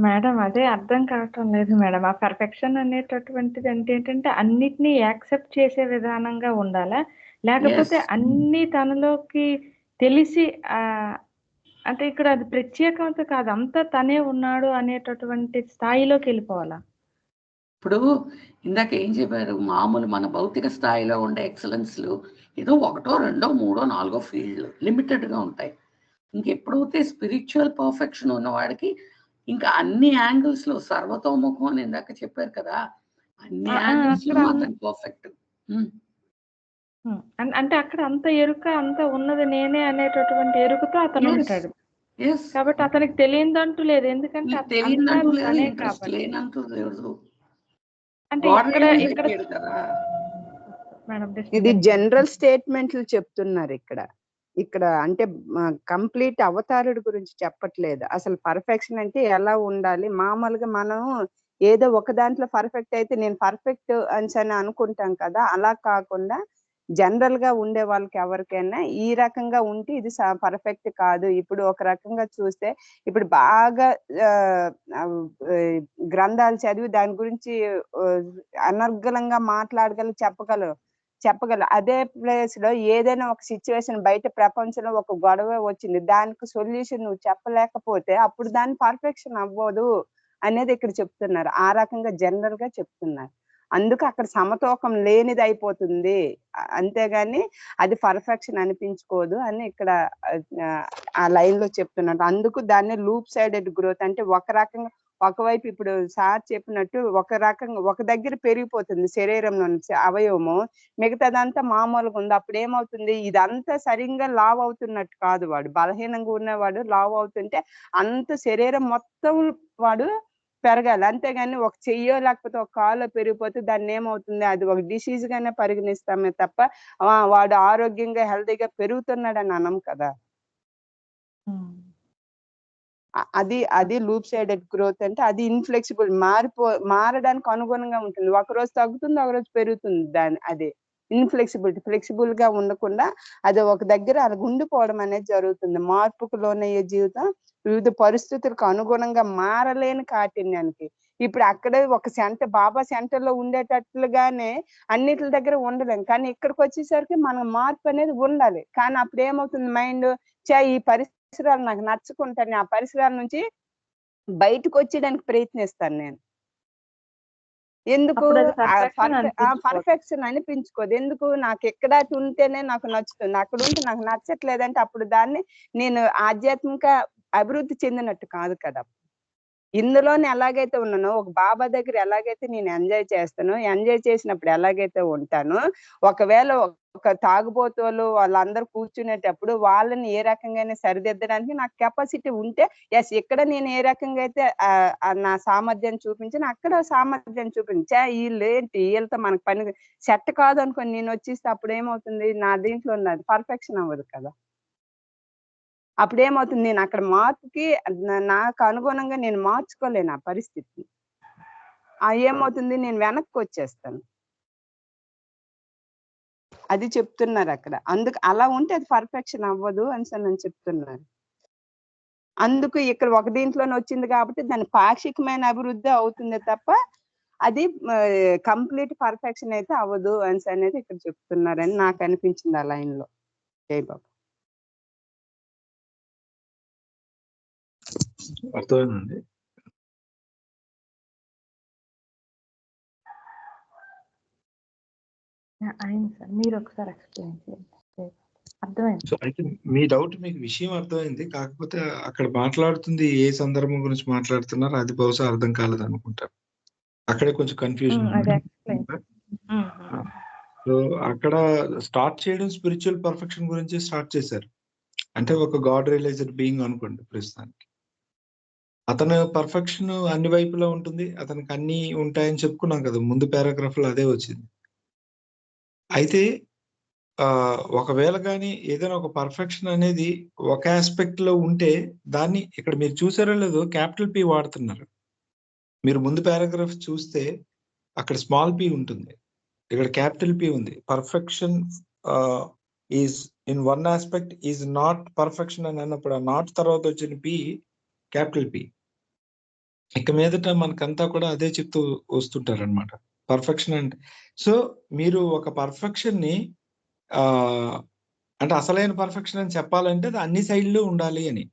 మేడం అదే అర్థం కావటం లేదు మేడం. ఆ పర్ఫెక్షన్ అనేటటువంటిది అంటే ఏంటంటే అన్నిటినీ యాక్సెప్ట్ చేసే విధానంగా ఉండాలా, లేకపోతే అన్ని తనలోకి తెలిసి అంటే ఇక్కడ అది ప్రత్యేకత కాదు, అంతా తనే ఉన్నాడు అనేటటువంటి స్థాయిలోకి వెళ్ళిపోవాలా? ఇప్పుడు ఇందాక ఏం చెప్పారు, మామూలు మన భౌతిక స్థాయిలో ఉండే ఎక్సలెన్స్లు ఏదో 1, 2, 3, 4 ఫీల్డ్లు లిమిటెడ్గా ఉంటాయి. ఇంకెప్పుడైతే స్పిరిచువల్ పర్ఫెక్షన్ ఉన్నవాడికి ఇంకా అన్ని యాంగిల్స్ లో సర్వతోముఖం అని ఇందాక చెప్పారు కదా, అన్ని యాంగిల్స్ లో అతను పర్ఫెక్ట్. అంటే అక్కడ అంత ఎరుక, అంత ఉన్నది నేనే అనేటటువంటి ఎరుకతో అతను ఉంటాడు. కాబట్టి అతనికి తెలియదంటూ లేదు, ఎందుకంటే తెలియదంటూ లేదు, ఇంట్రెస్ట్ లేనంటూ లేదు. అంటే ఇక్కడ ఇది జనరల్ స్టేట్మెంట్లు చెప్తున్నారు ఇక్కడ అంటే కంప్లీట్ అవతారుడి గురించి చెప్పట్లేదు. అసలు పర్ఫెక్షన్ అంటే ఎలా ఉండాలి, మామూలుగా మనం ఏదో ఒక దాంట్లో పర్ఫెక్ట్ అయితే నేను పర్ఫెక్ట్ అని అనుకుంటాం కదా, అలా కాకుండా జనరల్ గా ఉండే వాళ్ళకి ఎవరికైనా ఈ రకంగా ఉంటే ఇది పర్ఫెక్ట్ కాదు. ఇప్పుడు ఒక రకంగా చూస్తే ఇప్పుడు బాగా గ్రంథాలు చదివి దాని గురించి అనర్గళంగా చెప్పగలరు. అదే ప్లేస్ లో ఏదైనా ఒక సిచ్యువేషన్ బయట ప్రపంచంలో ఒక గొడవ వచ్చింది, దానికి సొల్యూషన్ నువ్వు చెప్పలేకపోతే అప్పుడు దాని పర్ఫెక్షన్ అవ్వదు అనేది ఇక్కడ చెప్తున్నారు. ఆ రకంగా జనరల్ గా చెప్తున్నారు. అందుకు అక్కడ సమతూకం లేనిది అయిపోతుంది, అంతేగాని అది పర్ఫెక్షన్ అనిపించుకోదు అని ఇక్కడ ఆ లైన్ లో చెప్తున్నారు. అందుకు దాన్ని లూప్ సైడెడ్ గ్రోత్ అంటే ఒక రకంగా ఒకవైపు ఇప్పుడు సార్ చెప్పినట్టు ఒక రకంగా ఒక దగ్గర పెరిగిపోతుంది శరీరంలో అవయవము, మిగతాదంతా మామూలుగా ఉంది. అప్పుడు ఏమవుతుంది, ఇదంతా సరిగ్గా లావ్ అవుతున్నట్టు కాదు. వాడు బలహీనంగా ఉన్నవాడు లావ్ అవుతుంటే అంత శరీరం మొత్తం వాడు పెరగాలి, అంతేగాని ఒక చెయ్యో లేకపోతే ఒక కాలో పెరిగిపోతే దాన్ని ఏమవుతుంది, అది ఒక డిసీజ్ గానే పరిగణిస్తామే తప్ప వాడు ఆరోగ్యంగా హెల్తీగా పెరుగుతున్నాడని అనం కదా. అది లూప్ సైడెడ్ గ్రోత్ అంటే అది ఇన్ఫ్లెక్సిబుల్, మారడానికి అనుగుణంగా ఉంటుంది. ఒకరోజు తగ్గుతుంది, ఒకరోజు పెరుగుతుంది. అది ఫ్లెక్సిబుల్ గా ఉండకుండా అది ఒక దగ్గర అలా ఉండిపోవడం అనేది జరుగుతుంది. మార్పుకు లోనయ్యే జీవితం వివిధ పరిస్థితులకు అనుగుణంగా మారలేని కాఠిన్యానికి. ఇప్పుడు అక్కడే ఒక బాబా సెంటర్ లో ఉండేటట్లుగానే అన్నిటి దగ్గర ఉండలేం, కానీ ఇక్కడికి వచ్చేసరికి మన మార్పు అనేది ఉండాలి. కానీ అప్పుడు ఏమవుతుంది, మైండ్ ఈ పరిసరాలు నాకు నచ్చుకుంటాను, ఆ పరిసరాల నుంచి బయటకు వచ్చేయడానికి ప్రయత్నిస్తాను నేను. ఎందుకు పర్ఫెక్షన్ అనిపించుకోదు, ఎందుకు నాకు ఎక్కడ ఉంటేనే నాకు నచ్చుతుంది, అక్కడ ఉంటే నాకు నచ్చట్లేదంటే అప్పుడు దాన్ని నేను ఆధ్యాత్మిక అభివృద్ధి చెందినట్టు కాదు కదా. ఇందులోనే ఎలాగైతే ఉన్నానో ఒక బాబా దగ్గర ఎలాగైతే నేను ఎంజాయ్ చేస్తానో, ఎంజాయ్ చేసినప్పుడు ఎలాగైతే ఉంటానో, ఒకవేళ ఒక తాగుబోతులు వాళ్ళందరూ కూర్చునేటప్పుడు వాళ్ళని ఏ రకంగా సరిదిద్దడానికి నాకు కెపాసిటీ ఉంటే ఇక్కడ నేను ఏ రకంగా అయితే నా సామర్థ్యం చూపించాను అక్కడ సామర్థ్యం చూపించా. వీళ్ళతో మనకు పని సెట్ కాదు అనుకోని నేను వచ్చేస్తే అప్పుడు ఏమవుతుంది, నా దీంట్లో ఉన్నది పర్ఫెక్షన్ అవ్వదు కదా. అప్పుడు ఏమవుతుంది, నేను అక్కడ మార్పుకి నాకు అనుగుణంగా నేను మార్చుకోలేను ఆ పరిస్థితిని. ఏమవుతుంది, నేను వెనక్కి వచ్చేస్తాను. అది చెప్తున్నారు అక్కడ. అందుకు అలా ఉంటే అది పర్ఫెక్షన్ అవ్వదు అని చెప్తున్నారు. అందుకు ఇక్కడ ఒక దీంట్లోనే వచ్చింది కాబట్టి దాని పాక్షికమైన అభివృద్ధి అవుతుంది తప్ప అది కంప్లీట్ పర్ఫెక్షన్ అయితే అవ్వదు అనేది ఇక్కడ చెప్తున్నారని నాకు అనిపించింది ఆ లైన్ లో. జై బాబా. అర్థమైందండి. మీరు ఒకసారి ఎక్స్ప్లెయిన్ చేయండి. అర్థమైంది. సో అయితే మీ డౌట్, మీకు విషయం అర్థమైంది, కాకపోతే అక్కడ మాట్లాడుతుంది ఏ సందర్భం గురించి మాట్లాడుతున్నారు అది బహుశా అర్థం కాలేదు అనుకుంటారు. అక్కడే కొంచెం కన్ఫ్యూజన్. సో అక్కడ స్టార్ట్ చేయడం స్పిరిచువల్ పర్ఫెక్షన్ గురించి స్టార్ట్ చేశారు. అంటే ఒక గాడ్ రియలైజ్డ్ బీయింగ్ అనుకోండి ప్రస్తుతానికి. అతను పర్ఫెక్షన్ అన్ని వైపులా ఉంటుంది, అతనికి అన్ని ఉంటాయని చెప్పుకున్నాం కదా, ముందు పారాగ్రాఫ్ లో అదే వచ్చింది. అయితే ఒకవేళ కానీ ఏదైనా ఒక పర్ఫెక్షన్ అనేది ఒక ఆస్పెక్ట్ లో ఉంటే దాన్ని ఇక్కడ మీరు చూసారో లేదో క్యాపిటల్ పి వాడుతున్నారు. మీరు ముందు పారాగ్రాఫ్ చూస్తే అక్కడ స్మాల్ పి ఉంటుంది, ఇక్కడ క్యాపిటల్ పి ఉంది. Perfection is in one aspect is not perfection అని అన్నప్పుడు ఆ నాట్ తర్వాత వచ్చిన పి క్యాపిటల్ పి. ఇక మీదట మనకంతా కూడా అదే చెప్తూ వస్తుంటారు అనమాట పర్ఫెక్షన్ అంటే. సో మీరు ఒక పర్ఫెక్షన్ ని అంటే అసలైన పర్ఫెక్షన్ అని చెప్పాలంటే అది అన్ని సైడ్లు ఉండాలి అని.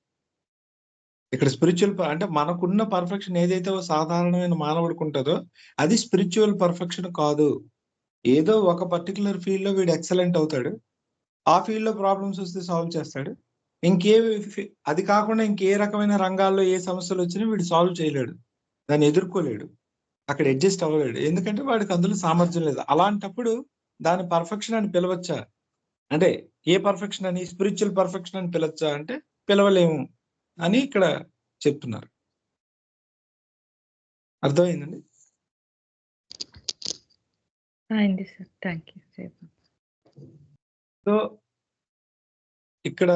ఇక్కడ స్పిరిచువల్ అంటే మనకున్న పర్ఫెక్షన్ ఏదైతే సాధారణమైన మానవుడికి ఉంటుందో అది స్పిరిచువల్ పర్ఫెక్షన్ కాదు. ఏదో ఒక పర్టికులర్ ఫీల్డ్ లో వీడు ఎక్సలెంట్ అవుతాడు, ఆ ఫీల్డ్ లో ప్రాబ్లమ్స్ వస్తే సాల్వ్ చేస్తాడు. అది కాకుండా ఇంకే రకమైన రంగాల్లో ఏ సమస్యలు వచ్చినా వీడు సాల్వ్ చేయలేడు, దాన్ని ఎదుర్కోలేడు, అక్కడ అడ్జస్ట్ అవ్వలేడు, ఎందుకంటే వాడికి అందులో సామర్థ్యం లేదు. అలాంటప్పుడు దాని పర్ఫెక్షన్ అని పిలవచ్చా అంటే, ఏ పర్ఫెక్షన్ అని, స్పిరిచువల్ పర్ఫెక్షన్ అని పిలవచ్చా అంటే పిలవలేము అని ఇక్కడ చెప్తున్నారు. అర్థమైందండి? సో ఇక్కడ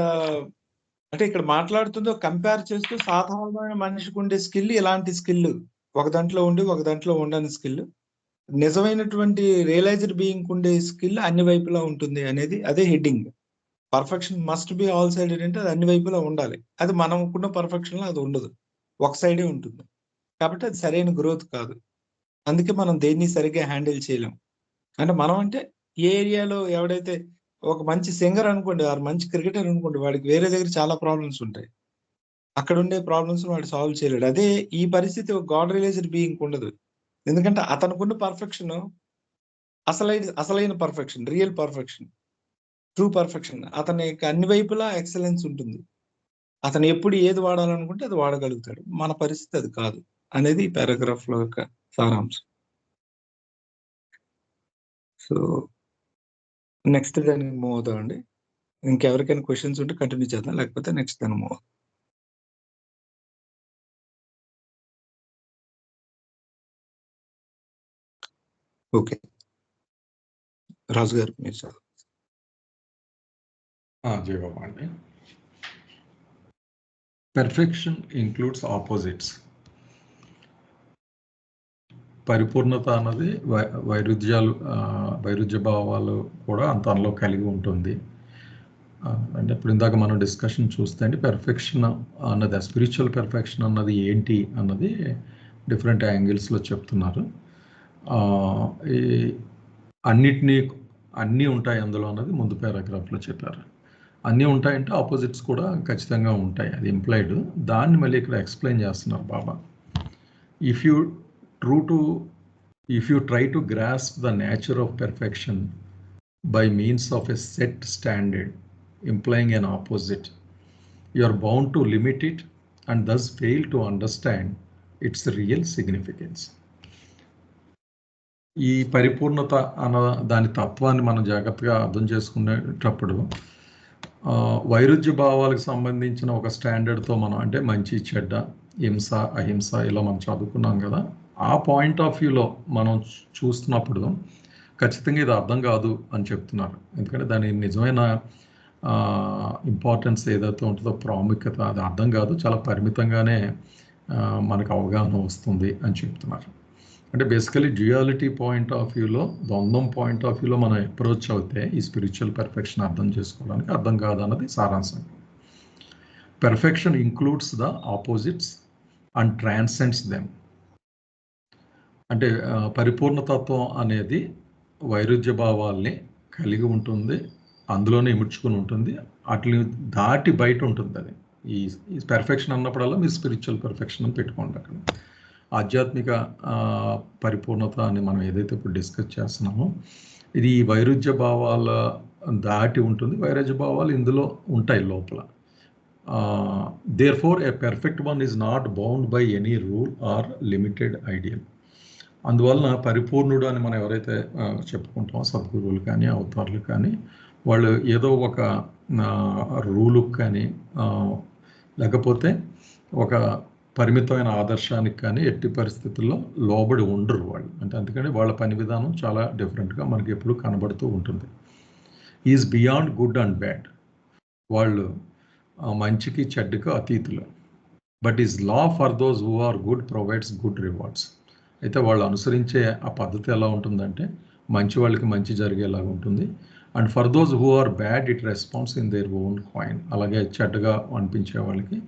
అంటే ఇక్కడ మాట్లాడుతుందో కంపేర్ చేస్తూ సాధారణమైన మనిషికి ఉండే స్కిల్ ఇలాంటి స్కిల్, ఒక దాంట్లో ఉండి ఒక దాంట్లో ఉండని స్కిల్. నిజమైనటువంటి రియలైజ్డ్ బీయింగ్ ఉండే స్కిల్ అన్ని వైపులా ఉంటుంది అనేది అదే heading. Perfection must be all sided అంటే అది అన్ని వైపులా ఉండాలి. అది మనకున్న పర్ఫెక్షన్ లో అది ఉండదు, ఒక సైడే ఉంటుంది. కాబట్టి అది సరైన గ్రోత్ కాదు. అందుకే మనం దేన్ని సరిగ్గా హ్యాండిల్ చేయలేం. అంటే మనం అంటే ఏ ఏరియాలో ఎవడైతే ఒక మంచి సింగర్ అనుకోండి, ఆర్ మంచి క్రికెటర్ అనుకోండి, వాడికి వేరే దగ్గర చాలా ప్రాబ్లమ్స్ ఉంటాయి. అక్కడ ఉండే ప్రాబ్లమ్స్ వాడు సాల్వ్ చేయలేడు. అదే ఈ పరిస్థితి ఒక గాడ్ రియలైజ్డ్ బీయింగ్ ఉండదు. ఎందుకంటే అతనుకున్న పర్ఫెక్షన్ అసలైన perfection, real perfection, true perfection. అతనికి అన్ని వైపులా ఎక్సలెన్స్ ఉంటుంది. అతను ఎప్పుడు ఏది వాడాలనుకుంటే అది వాడగలుగుతాడు. మన పరిస్థితి అది కాదు అనేది ఈ పారాగ్రాఫ్ లో యొక్క సారాంశం. సో నెక్స్ట్ దానికి మూవ్ అవుతామండి. ఇంకెవరికైనా క్వశ్చన్స్ ఉంటే కంటిన్యూ చేద్దాం, లేకపోతే నెక్స్ట్ దాన్ని మూవ్. ఓకే, రాజు గారు మీరు చదువు. జయబాబు అండి. Perfection includes opposites. పరిపూర్ణత అన్నది వైరుధ్య భావాలు కూడా తనలో కలిగి ఉంటుంది. అంటే ఇప్పుడు ఇందాక మనం డిస్కషన్ చూస్తే అండి, పెర్ఫెక్షన్ అన్నది, స్పిరిచువల్ పెర్ఫెక్షన్ అన్నది ఏంటి అన్నది డిఫరెంట్ యాంగిల్స్లో చెప్తున్నారు. ఈ అన్నీ ఉంటాయి అందులో అన్నది ముందు పారాగ్రాఫ్లో చెప్పారు. అన్నీ ఉంటాయంటే ఆపోజిట్స్ కూడా ఖచ్చితంగా ఉంటాయి, అది ఇంప్లైడ్. దాన్ని మళ్ళీ ఇక్కడ ఎక్స్ప్లెయిన్ చేస్తున్నారు బాబా. If you try to grasp the nature of perfection by means of a set standard implying an opposite, you are bound to limit it and thus fail to understand its real significance. ఈ పరిపూర్ణత అన్న దాని తత్వాన్ని మనం జాగ్రత్తగా అర్థం చేసుకునేటప్పుడు వైరుధ్య భావాలకు సంబంధించిన ఒక స్టాండర్డ్తో మనం, అంటే మంచి చెడ్డ, హింస అహింస ఇలా మనం చదువుకున్నాం కదా, ఆ పాయింట్ ఆఫ్ వ్యూలో మనం చూస్తున్నప్పుడు ఖచ్చితంగా ఇది అర్థం కాదు అని చెప్తున్నారు. ఎందుకంటే దాని నిజమైన ఇంపార్టెన్స్ ఏదైతే ఉంటుందో, ప్రాముఖ్యత, అది అర్థం కాదు, చాలా పరిమితంగానే మనకు అవగాహన వస్తుంది అని చెప్తున్నారు. అంటే బేసికలీ డ్యూయాలిటీ పాయింట్ ఆఫ్ వ్యూలో, ద్వంద్వం పాయింట్ ఆఫ్ వ్యూలో మనం అప్రోచ్ అవుతే ఈ స్పిరిచువల్ పెర్ఫెక్షన్ అర్థం చేసుకోవడానికి అర్థం కాదు అన్నది సారాంశం. Perfection includes the opposites and transcends them. అంటే పరిపూర్ణతత్వం అనేది వైరుధ్య భావాల్ని కలిగి ఉంటుంది, అందులోనే ఇముడ్చుకుని ఉంటుంది, వాటిని దాటి బయట ఉంటుంది. అది ఈ పెర్ఫెక్షన్ అన్నప్పుడల్లా మీరు స్పిరిచువల్ పెర్ఫెక్షన్ అని పెట్టుకోండి. అక్కడ ఆధ్యాత్మిక పరిపూర్ణత అని మనం ఏదైతే ఇప్పుడు డిస్కస్ చేస్తున్నామో, ఇది ఈ వైరుధ్య భావాల దాటి ఉంటుంది. వైరుధ్య భావాలు ఇందులో ఉంటాయి లోపల. Therefore A perfect one is not bound by any rule or limited ideal. అందువలన పరిపూర్ణుడు అని మనం ఎవరైతే చెప్పుకుంటామో, సద్గురువులు కానీ అవతారులు కానీ, వాళ్ళు ఏదో ఒక రూలుకు కానీ లేకపోతే ఒక పరిమితమైన ఆదర్శానికి కానీ ఎట్టి పరిస్థితుల్లో లోబడి ఉండరు వాళ్ళు. అంటే అందుకని వాళ్ళ పని విధానం చాలా డిఫరెంట్గా మనకి ఎప్పుడు కనబడుతూ ఉంటుంది. Is beyond good and bad. వాళ్ళు మంచికి చెడ్డకు అతీతులు. But is law for those who are good provides good rewards. అయితే వాళ్ళు అనుసరించే ఆ పద్ధతి ఎలా ఉంటుందంటే, మంచి వాళ్ళకి మంచి జరిగేలాగా ఉంటుంది. And for those who are bad it response in their own coin. అలాగే చెడ్డగా అనిపించే వాళ్ళకి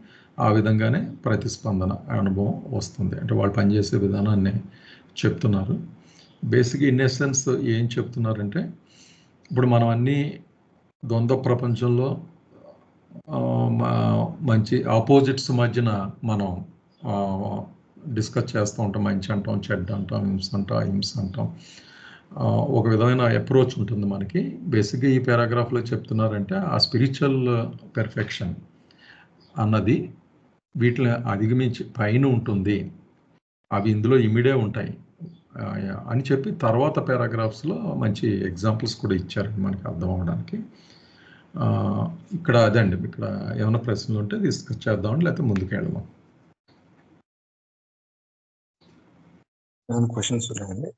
ఆ విధంగానే ప్రతిస్పందన అనుభవం వస్తుంది. అంటే వాళ్ళు పనిచేసే విధానాన్ని చెప్తున్నారు. బేసిక్గా ఇన్ ఎసెన్స్ ఏం చెప్తున్నారంటే, ఇప్పుడు మనం అన్నీ ద్వంద్వ ప్రపంచంలో మంచి ఆపోజిట్స్ మధ్యన మనం డిస్కస్ చేస్తూ ఉంటాం. మంచి అంటాం, చెడ్డ అంటాం, హింస అంటాం. ఒక విధమైన అప్రోచ్ ఉంటుంది మనకి. బేసిక్గా ఈ పారాగ్రాఫ్లో చెప్తున్నారంటే, ఆ స్పిరిచువల్ పెర్ఫెక్షన్ అన్నది వీటిని అధిగమించి పైన ఉంటుంది, అవి ఇందులో ఇమిడే ఉంటాయి అని చెప్పి తర్వాత పారాగ్రాఫ్స్లో మంచి ఎగ్జాంపుల్స్ కూడా ఇచ్చారు మనకి అర్థం అవ్వడానికి. ఇక్కడ అదండి, ఇక్కడ ఏమైనా ప్రశ్నలు ఉంటే డిస్కస్ చేద్దామండి, లేకపోతే ముందుకు వెళ్దాం. క్వశ్చన్స్ ఉన్నాయండి?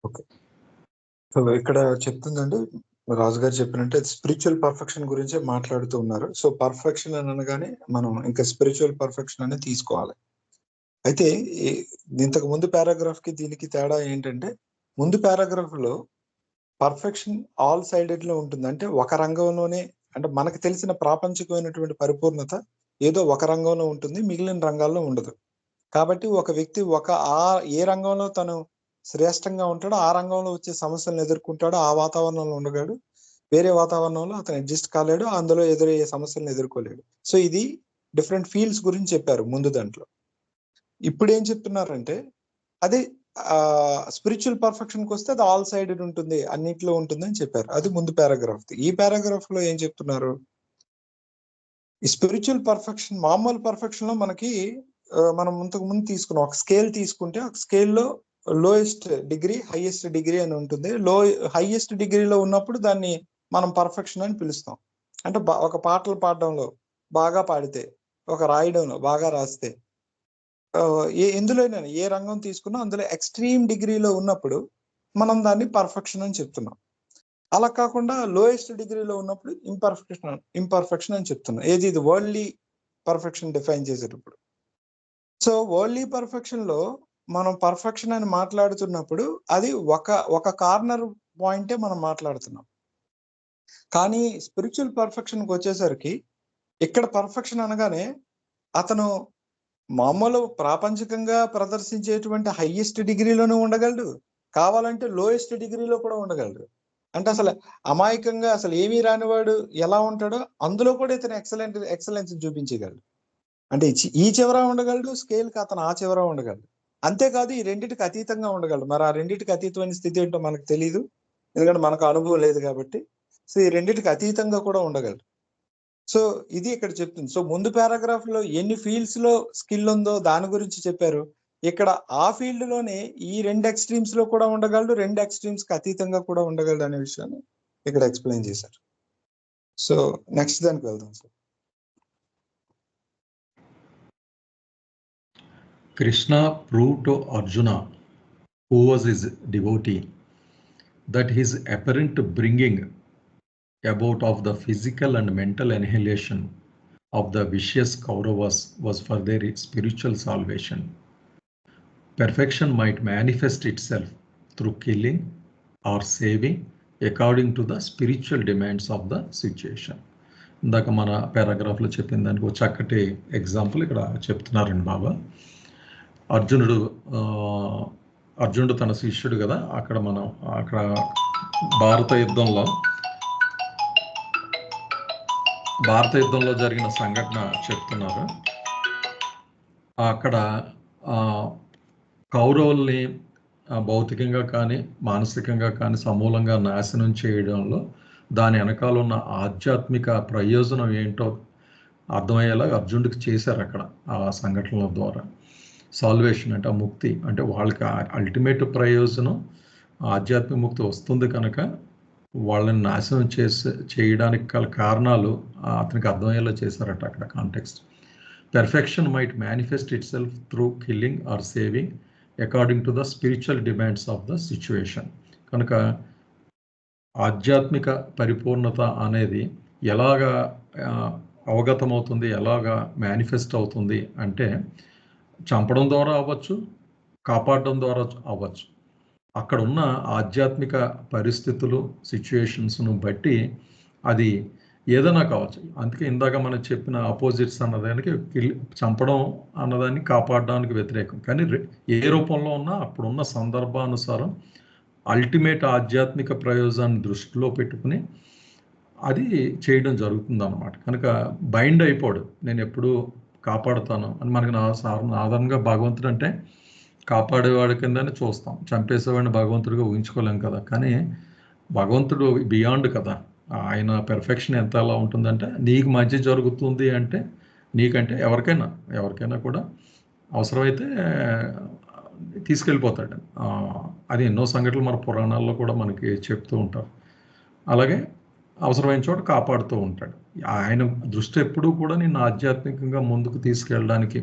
ఓకే, సో ఇక్కడ చెప్తుందండి, రాజుగారు చెప్పినట్టే స్పిరిచువల్ పర్ఫెక్షన్ గురించే మాట్లాడుతూ ఉన్నారు. సో పర్ఫెక్షన్ అని అనగానే మనం ఇంకా స్పిరిచువల్ పర్ఫెక్షన్ అనేది తీసుకోవాలి. అయితే ఇంతకు ముందు పారాగ్రాఫ్ కి దీనికి తేడా ఏంటంటే, ముందు పారాగ్రాఫ్ లో పర్ఫెక్షన్ ఆల్ సైడెడ్ లో ఉంటుంది. అంటే ఒక రంగంలోనే, అంటే మనకు తెలిసిన ప్రాపంచికమైనటువంటి పరిపూర్ణత ఏదో ఒక రంగంలో ఉంటుంది, మిగిలిన రంగాల్లో ఉండదు. కాబట్టి ఒక వ్యక్తి ఏ రంగంలో తను శ్రేష్టంగా ఉంటాడో ఆ రంగంలో వచ్చే సమస్యలను ఎదుర్కొంటాడో ఆ వాతావరణంలో ఉండగాడు, వేరే వాతావరణంలో అతను అడ్జస్ట్ కాలేడు, అందులో ఎదురయ్యే సమస్యలను ఎదుర్కోలేడు. సో ఇది డిఫరెంట్ ఫీల్డ్స్ గురించి చెప్పారు ముందు దాంట్లో. ఇప్పుడు ఏం చెప్తున్నారంటే, అదే స్పిరిచువల్ పర్ఫెక్షన్ కి వస్తే అది ఆల్ సైడెడ్ ఉంటుంది, అన్నిట్లో ఉంటుంది అని చెప్పారు. అది ముందు పారాగ్రాఫ్. ఈ పారాగ్రాఫ్ లో ఏం చెప్తున్నారు, ఈ స్పిరిచువల్ పర్ఫెక్షన్, మామూలు పర్ఫెక్షన్ లో మనకి మనం ఇంతకు ముందు తీసుకున్నాం, ఒక స్కేల్ తీసుకుంటే ఒక స్కేల్లో లోయెస్ట్ డిగ్రీ, హైయెస్ట్ డిగ్రీ అని ఉంటుంది. హైయెస్ట్ డిగ్రీలో ఉన్నప్పుడు దాన్ని మనం పర్ఫెక్షన్ అని పిలుస్తాం. అంటే ఒక పాటలు పాడడంలో బాగా పాడితే, ఒక రాయడంలో బాగా రాస్తే, ఎందులోనైనా ఏ రంగం తీసుకున్నా అందులో ఎక్స్ట్రీమ్ డిగ్రీలో ఉన్నప్పుడు మనం దాన్ని పర్ఫెక్షన్ అని చెప్తున్నాం. అలా కాకుండా లోయెస్ట్ డిగ్రీలో ఉన్నప్పుడు ఇంపర్ఫెక్షన్ అని చెప్తున్నాం. ఏది ఇది వరల్డ్లీ పర్ఫెక్షన్ డిఫైన్ చేసేటప్పుడు. సో వరల్డ్లీ పర్ఫెక్షన్ లో మనం పర్ఫెక్షన్ అని మాట్లాడుతున్నప్పుడు అది ఒక కార్నర్ పాయింటే మనం మాట్లాడుతున్నాం. కానీ స్పిరిచువల్ పర్ఫెక్షన్కి వచ్చేసరికి ఇక్కడ పర్ఫెక్షన్ అనగానే అతను మామూలు ప్రాపంచికంగా ప్రదర్శించేటువంటి హైయెస్ట్ డిగ్రీలోనే ఉండగలడు, కావాలంటే లోయెస్ట్ డిగ్రీలో కూడా ఉండగలడు. అంటే అసలు అమాయకంగా అసలు ఏమీ రానివాడు ఎలా ఉంటాడో అందులో కూడా ఇతను ఎక్సలెన్స్ చూపించగలడు. అంటే ఈ చివర ఉండగలడు, స్కేల్కి అతను ఆ చివర ఉండగలడు. అంతేకాదు ఈ రెండింటికి అతీతంగా ఉండగలడు. మరి ఆ రెండింటికి అతీతమైన స్థితి ఏంటో మనకు తెలియదు, ఎందుకంటే మనకు అనుభవం లేదు కాబట్టి. సో ఈ రెండింటికి అతీతంగా కూడా ఉండగలడు. సో ఇది ఇక్కడ చెప్తుంది. సో ముందు పారాగ్రాఫ్ లో ఎన్ని ఫీల్డ్స్ లో స్కిల్ ఉందో దాని గురించి చెప్పారు. ఇక్కడ ఆ ఫీల్డ్ లోనే ఈ రెండు ఎక్స్ట్రీమ్స్ లో కూడా ఉండగలడు, రెండు ఎక్స్ట్రీమ్స్ కి అతీతంగా కూడా ఉండగలడు అనే విషయాన్ని ఇక్కడ ఎక్స్ప్లెయిన్ చేశారు. సో నెక్స్ట్ దానికి వెళ్దాం sir. Krishna proved to Arjuna, who was his devotee, that his apparent bringing about of the physical and mental annihilation of the vicious Kauravas was for their spiritual salvation. Perfection might manifest itself through killing or saving according to the spiritual demands of the situation. ఇందాక మన పారాగ్రాఫ్లో చెప్పిన దానికి ఒక చక్కటి example ఇక్కడ చెప్తున్నారండి బాబా. అర్జునుడు తన శిష్యుడు కదా, అక్కడ భారత యుద్ధంలో జరిగిన సంఘటన చెప్తున్నారు. అక్కడ కౌరవుల్ని భౌతికంగా కానీ మానసికంగా కానీ సమూలంగా నాశనం చేయడంలో దాని వెనకాల ఉన్న ఆధ్యాత్మిక ప్రయోజనం ఏంటో అర్థమయ్యేలా అర్జునుడికి చేశారు అక్కడ ఆ సంఘటనల ద్వారా. సాల్వేషన్ అంటే ముక్తి, అంటే వాళ్ళకి అల్టిమేట్ ప్రయోజనం ఆధ్యాత్మిక ముక్తి వస్తుంది కనుక వాళ్ళని నాశనం చేయడానికి గల కారణాలు అతనికి అర్థమయ్యేలా చేశారట అక్కడ context. Perfection might manifest itself through killing or saving according to the spiritual demands of the situation. కనుక ఆధ్యాత్మిక పరిపూర్ణత అనేది ఎలాగా అవగతమవుతుంది, ఎలాగా మేనిఫెస్ట్ అవుతుంది అంటే చంపడం ద్వారా అవ్వచ్చు, కాపాడడం ద్వారా అవ్వచ్చు. అక్కడ ఉన్న ఆధ్యాత్మిక పరిస్థితులు, సిచ్యువేషన్స్ను బట్టి అది ఏదైనా కావచ్చు. అందుకే ఇందాక మనం చెప్పిన ఆపోజిట్స్ అన్నదానికి చంపడం అన్నదాన్ని కాపాడడానికి వ్యతిరేకం. కానీ ఏ రూపంలో ఉన్నా అప్పుడున్న సందర్భానుసారం అల్టిమేట్ ఆధ్యాత్మిక ప్రయోజనాన్ని దృష్టిలో పెట్టుకుని అది చేయడం జరుగుతుంది అన్నమాట. కనుక బైండ్ అయిపోడు, నేను ఎప్పుడూ కాపాడుతాను అని మనకు సాధారణంగా భగవంతుడు అంటే కాపాడేవాడి కిందనే చూస్తాం, చంపేసేవాడిని భగవంతుడిగా ఊహించుకోలేం కదా. కానీ భగవంతుడు బియాండ్ కదా, ఆయన పెర్ఫెక్షన్ ఎంత ఎలా ఉంటుందంటే నీకు మంచి జరుగుతుంది అంటే నీకంటే ఎవరికైనా కూడా అవసరమైతే తీసుకెళ్ళిపోతాడు. అది ఎన్నో సంఘటనలు మన పురాణాల్లో కూడా మనకి చెప్తూ ఉంటారు. అలాగే అవసరమైన చోట కాపాడుతూ ఉంటాడు. ఆయన దృష్టి ఎప్పుడూ కూడా నిన్ను ఆధ్యాత్మికంగా ముందుకు తీసుకెళ్ళడానికి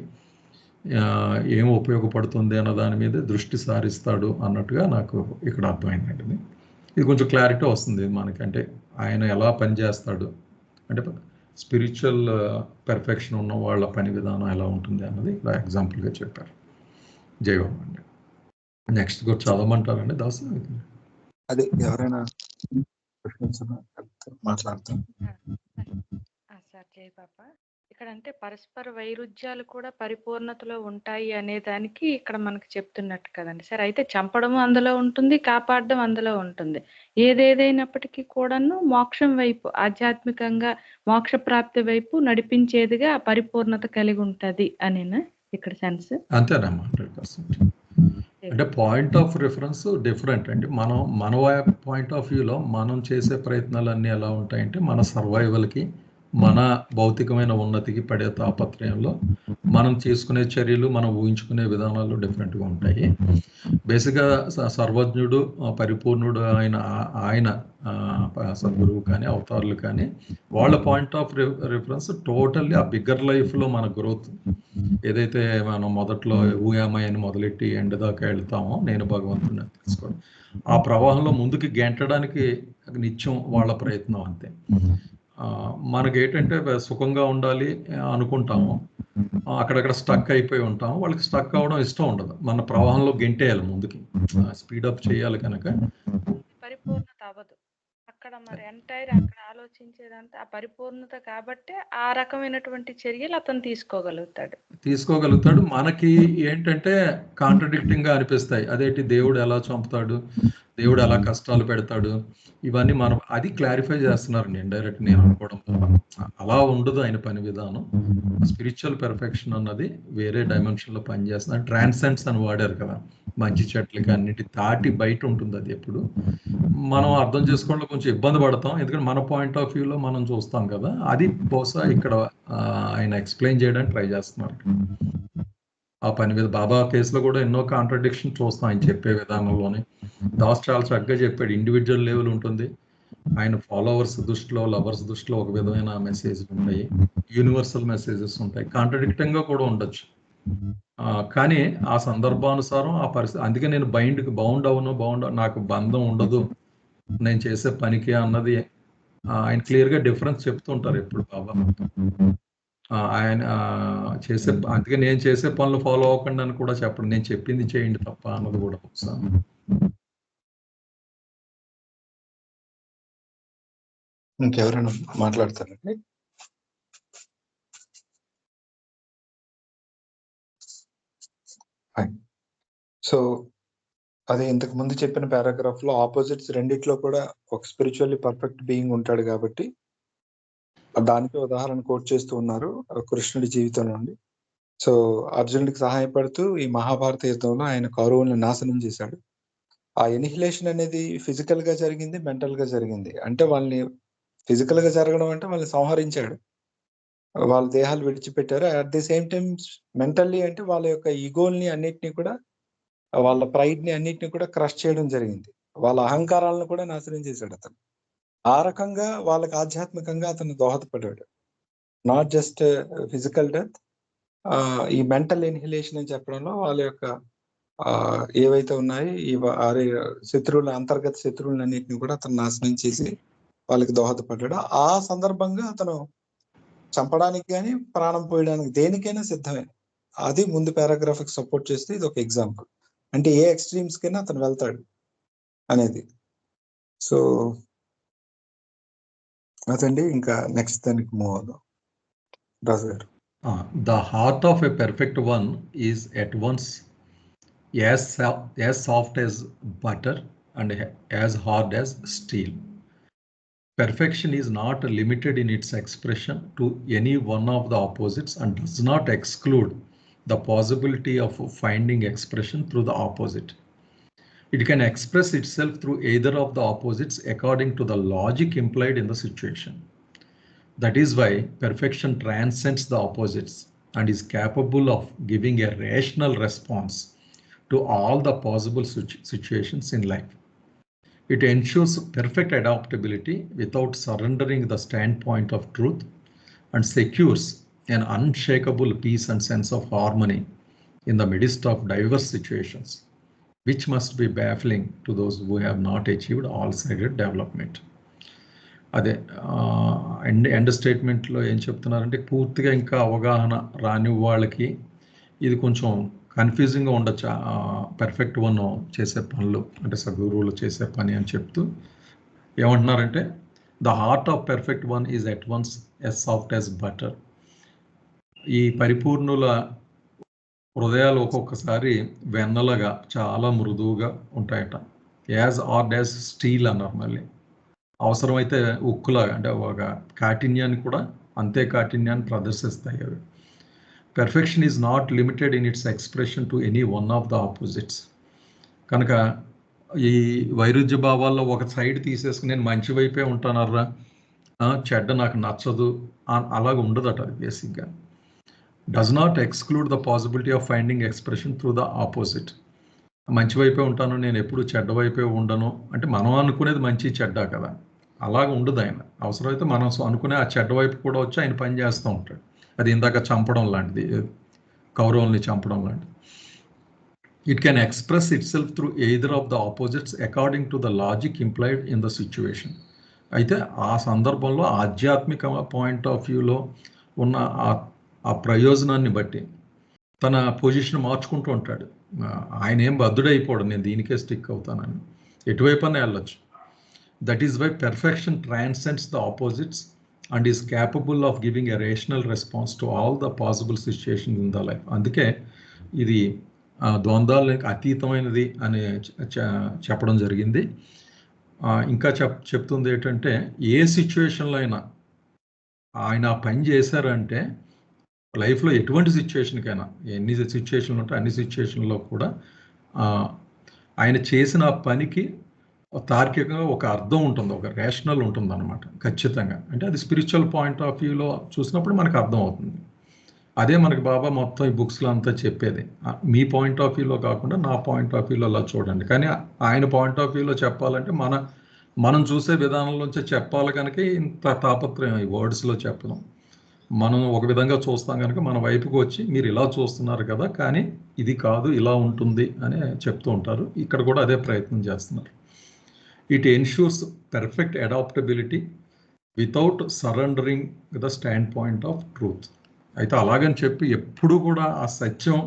ఏం ఉపయోగపడుతుంది అన్న దాని మీద దృష్టి సారిస్తాడు అన్నట్టుగా నాకు ఇక్కడ అర్థమైందండి. ఇది కొంచెం క్లారిటీ వస్తుంది మనకి, అంటే ఆయన ఎలా పనిచేస్తాడు అంటే స్పిరిచువల్ పెర్ఫెక్షన్ ఉన్న వాళ్ళ పని విధానం ఎలా ఉంటుంది అన్నది ఇక్కడ ఎగ్జాంపుల్గా చెప్పారు. జైవం అండి. నెక్స్ట్ కూడా చదవమంటారండి దాసు? అదే ఎవరైనా మాట్లాడతాం. సార్ జై బాబా. ఇక్కడ అంటే పరస్పర వైరుధ్యాలు కూడా పరిపూర్ణతలో ఉంటాయి అనే దానికి ఇక్కడ మనకు చెప్తున్నట్టు కదండి సార్. అయితే చంపడం అందులో ఉంటుంది, కాపాడడం అందులో ఉంటుంది. ఏదేదైనప్పటికీ కూడాను మోక్షం వైపు, ఆధ్యాత్మికంగా మోక్ష ప్రాప్తి వైపు నడిపించేదిగా పరిపూర్ణత కలిగి ఉంటది అనేనా ఇక్కడ సెన్స్? అంతేనమ్మా, 100%. అంటే పాయింట్ ఆఫ్ రిఫరెన్స్ డిఫరెంట్ అండి. మన పాయింట్ ఆఫ్ వ్యూలో మనం చేసే ప్రయత్నాలన్నీ ఎలా ఉంటాయంటే మన సర్వైవల్కి, మన భౌతికమైన ఉన్నతికి పడే తాపత్రయంలో మనం చేసుకునే చర్యలు, మనం ఊహించుకునే విధానాలు డిఫరెంట్గా ఉంటాయి. బేసిక్గా సర్వజ్ఞుడు, పరిపూర్ణుడు ఆయన సద్గురువు కానీ అవతారులు కానీ వాళ్ళ పాయింట్ ఆఫ్ రిఫరెన్స్ టోటల్లీ ఆ బిగ్గర్ లైఫ్లో మన గ్రోత్ ఏదైతే మనం మొదట్లో ఊయామయ్యని మొదలెట్టి ఎండ్ దాకా వెళ్తామో, నేను భగవంతుని తెలుసుకోవడం, ఆ ప్రవాహంలో ముందుకు గెంటడానికి నిత్యం వాళ్ళ ప్రయత్నం అంతే. మనకేంటంటే సుఖంగా ఉండాలి అనుకుంటాము, అక్కడక్కడ స్టక్ అయిపోయి ఉంటాము. వాళ్ళకి స్టక్ అవ్వడం ఇష్టం ఉండదు, మన ప్రవాహంలో గెంటేయాలి ముందుకి, స్పీడప్ చేయాలి. కనుక పరిపూర్ణత అవ్వదు అక్కడ. మరి ఎంటైర్ అక్కడ ఆలోచించేదంతా ఆ పరిపూర్ణత కాబట్టి ఆ రకమైనటువంటి చర్యలు అతను తీసుకోగలుగుతాడు. మనకి ఏంటంటే కాంట్రడిక్టింగ్ గా అనిపిస్తాయి. అదేంటి, దేవుడు ఎలా చంపుతాడు, దేవుడు ఎలా కష్టాలు పెడతాడు, ఇవన్నీ మనం అది క్లారిఫై చేస్తున్నారండి ఇండైరెక్ట్ నేను అనుకోవడం. అలా ఉండదు ఆయన పని విధానం. స్పిరిచువల్ పెర్ఫెక్షన్ అన్నది వేరే డైమెన్షన్ లో పనిచేస్తుంది. ట్రాన్సెండ్స్ అని వాడారు కదా, మంచి చెట్లకి అన్నిటి దాటి బయట ఉంటుంది. అది ఎప్పుడు మనం అర్థం చేసుకోవడంలో కొంచెం ఇబ్బంది పడతాం, ఎందుకంటే మన పాయింట్ ఆఫ్ వ్యూలో మనం చూస్తాం కదా. అది బహుశా ఇక్కడ ఆయన ఎక్స్ప్లెయిన్ చేయడానికి ట్రై చేస్తున్నారు ఆ పని మీద. బాబా కేసులో కూడా ఎన్నో కాంట్రడిక్షన్ చూస్తాం ఆయన చెప్పే విధానంలోనే. దాస్ చాలా చక్కగా చెప్పాడు, ఇండివిజువల్ లెవెల్ ఉంటుంది, ఆయన ఫాలోవర్స్ దృష్టిలో, లవర్స్ దృష్టిలో ఒక విధమైన మెసేజ్ ఉంటాయి, యూనివర్సల్ మెసేజెస్ ఉంటాయి, కాంట్రడిక్టింగ్ గా కూడా ఉండొచ్చు. కానీ ఆ సందర్భానుసారం ఆ పరిస్థితి, అందుకే నేను బౌండ్ అవును, నాకు బంధం ఉండదు నేను చేసే పనికి అన్నది ఆయన క్లియర్ గా డిఫరెన్స్ చెప్తుంటారు ఎప్పుడు బాబా. ఆయన చేసే, అందుకే నేను చేసే పనులు ఫాలో అవ్వకండి అని కూడా చెప్పండి, నేను చెప్పింది చేయండి తప్ప అన్నది కూడా ఒకసారి. ఇంకెవరైనా మాట్లాడతారండి? సో అదే ఇంతకు ముందు చెప్పిన పారాగ్రాఫ్ లో ఆపోజిట్స్ రెండిట్లో కూడా ఒక స్పిరిచువల్లీ పర్ఫెక్ట్ బీయింగ్ ఉంటాడు కాబట్టి దానికి ఉదాహరణ కోట్ చేస్తూ ఉన్నారు కృష్ణుడి జీవితం నుండి. సో అర్జునుడికి సహాయపడుతూ ఈ మహాభారత యుద్ధంలో ఆయన కౌరవుల్ని నాశనం చేశాడు. ఆ ఎనిహిలేషన్ అనేది ఫిజికల్ గా జరిగింది, మెంటల్ గా జరిగింది. అంటే వాళ్ళని ఫిజికల్ గా జరగడం అంటే వాళ్ళని సంహరించాడు, వాళ్ళ దేహాలు విడిచిపెట్టారు. At the same time mentally అంటే వాళ్ళ యొక్క ఈగోల్ని అన్నిటినీ కూడా, వాళ్ళ ప్రైడ్ ని అన్నిటిని కూడా క్రష్ చేయడం జరిగింది, వాళ్ళ అహంకారాలను కూడా నాశనం చేశాడు అతను. ఆ రకంగా వాళ్ళకి ఆధ్యాత్మికంగా అతను దోహదపడ్డాడు. నాట్ జస్ట్ ఫిజికల్ డెత్, ఈ మెంటల్ ఎన్హిలేషన్ అని చెప్పడంలో వాళ్ళ యొక్క ఏవైతే ఉన్నాయి ఈ శత్రువుల, అంతర్గత శత్రువులు అన్నిటిని కూడా అతను నాశనం చేసి వాళ్ళకి దోహదపడ్డాడు. ఆ సందర్భంగా అతను చంపడానికి కానీ ప్రాణం పోయడానికి దేనికైనా సిద్ధమే. అది ముందు పారాగ్రాఫ్ సపోర్ట్ చేస్తే ఇది ఒక ఎగ్జాంపుల్, అంటే ఏ ఎక్స్ట్రీమ్స్ కైనా అతను వెళ్తాడు అనేది. సో అదండి, ఇంకా నెక్స్ట్ దానికి మూవ్ అవుదాం. రాజు గారు. The heart of a perfect one is at once as soft as butter and as hard as steel. Perfection is not limited in its expression to any one of the opposites and does not exclude the possibility of finding expression through the opposite. It can express itself through either of the opposites according to the logic implied in the situation. That is why perfection transcends the opposites and is capable of giving a rational response to all the possible situations in life. It ensures perfect adaptability without surrendering the standpoint of truth and secures an unshakable peace and sense of harmony in the midst of diverse situations, which must be baffling to those who have not achieved all-sided development. అదే end స్టేట్మెంట్లో ఏం చెప్తున్నారంటే, పూర్తిగా ఇంకా అవగాహన రాని వాళ్ళకి ఇది కొంచెం కన్ఫ్యూజింగ్గా ఉండొచ్చు పర్ఫెక్ట్ వన్ చేసే పనులు, అంటే సద్గురువులు చేసే పని అని చెప్తూ ఏమంటున్నారంటే, the heart of perfect one is at once as soft as butter. ఈ పరిపూర్ణుల హృదయాలు ఒక్కొక్కసారి వెన్నలాగా చాలా మృదువుగా ఉంటాయట. యాజ్ ఆర్ యాజ్ స్టీల్ అన్నారు. మళ్ళీ అవసరమైతే ఉక్కులాగా, అంటే ఒక కాఠిన్యాన్ని కూడా అంతే కాఠిన్యాన్ని ప్రదర్శిస్తాయి అవి. Perfection is not limited in it's expression to any one of the opposites. కనుక ఈ వైరుధ్య భావాల్లో ఒక సైడ్ తీసేసుకుని నేను మంచి వైపే ఉంటానర్రా, చెడ్డ నాకు నచ్చదు అలాగ ఉండదట. అది బేసిక్గా does not exclude the possibility of finding expression through the opposite. మంచి వైపే ఉంటాను, నేను ఎప్పుడు చెడ్డ వైపే ఉండను అంటే మనం అనుకునేది మంచి చెడ్డ కదా, అలాగ ఉండదు ఆయన. అవసరమైతే మనం అనుకునే ఆ చెడ్డ వైపు కూడా వచ్చి ఆయన పని చేస్తూ ఉంటాడు. అది ఇందాక చంపడం లాంటిది, కౌరవుల్ని చంపడం లాంటిది. It can express it self through either of the opposites according to the logic implied in the situation. అయితే ఆ సందర్భంలో ఆధ్యాత్మిక పాయింట్ ఆఫ్ వ్యూలో ఉన్న ఆ ప్రయోజనాన్ని బట్టి తన పొజిషన్ మార్చుకుంటూ ఉంటాడు. ఆయన ఏం బద్దుడైపోవడం నేను దీనికే స్టిక్ అవుతానని, ఎటువైపు అనే వెళ్ళొచ్చు. That is why perfection transcends the opposites and is capable of giving a rational response to all the possible situation in the life. అందుకే ఇది ద్వంద్వాలకు అతీతమైనది అని చెప్పడం జరిగింది. ఇంకా చెప్తుంది ఏంటంటే, ఏ సిచ్యువేషన్లో అయినా ఆయన పని చేశారంటే లైఫ్లో ఎటువంటి సిచ్యువేషన్కైనా, ఎన్ని సిచ్యువేషన్లు ఉంటే అన్ని సిచ్యువేషన్లో కూడా ఆయన చేసిన పనికి తార్కికంగా ఒక అర్థం ఉంటుంది, ఒక రేషనల్ ఉంటుంది అనమాట ఖచ్చితంగా. అంటే అది స్పిరిచువల్ పాయింట్ ఆఫ్ వ్యూలో చూసినప్పుడు మనకు అర్థం అవుతుంది. అదే మనకి బాబా మొత్తం ఈ బుక్స్లో అంతా చెప్పేది. మీ పాయింట్ ఆఫ్ వ్యూలో కాకుండా నా పాయింట్ ఆఫ్ వ్యూలో అలా చూడండి. కానీ ఆయన పాయింట్ ఆఫ్ వ్యూలో చెప్పాలంటే మనం చూసే విధానంలోంచి చెప్పాలి కనుక ఇంత తాపత్రయం ఈ వర్డ్స్లో చెప్పడం. మనం ఒక విధంగా చూస్తాం కనుక మన వైపుకు వచ్చి మీరు ఇలా చూస్తున్నారు కదా, కానీ ఇది కాదు ఇలా ఉంటుంది అని చెప్తూ ఉంటారు. ఇక్కడ కూడా అదే ప్రయత్నం చేస్తున్నారు. It ensures perfect adaptability without surrendering the stand point of truth. అయితే అలాగని చెప్పి ఎప్పుడు కూడా ఆ సత్యం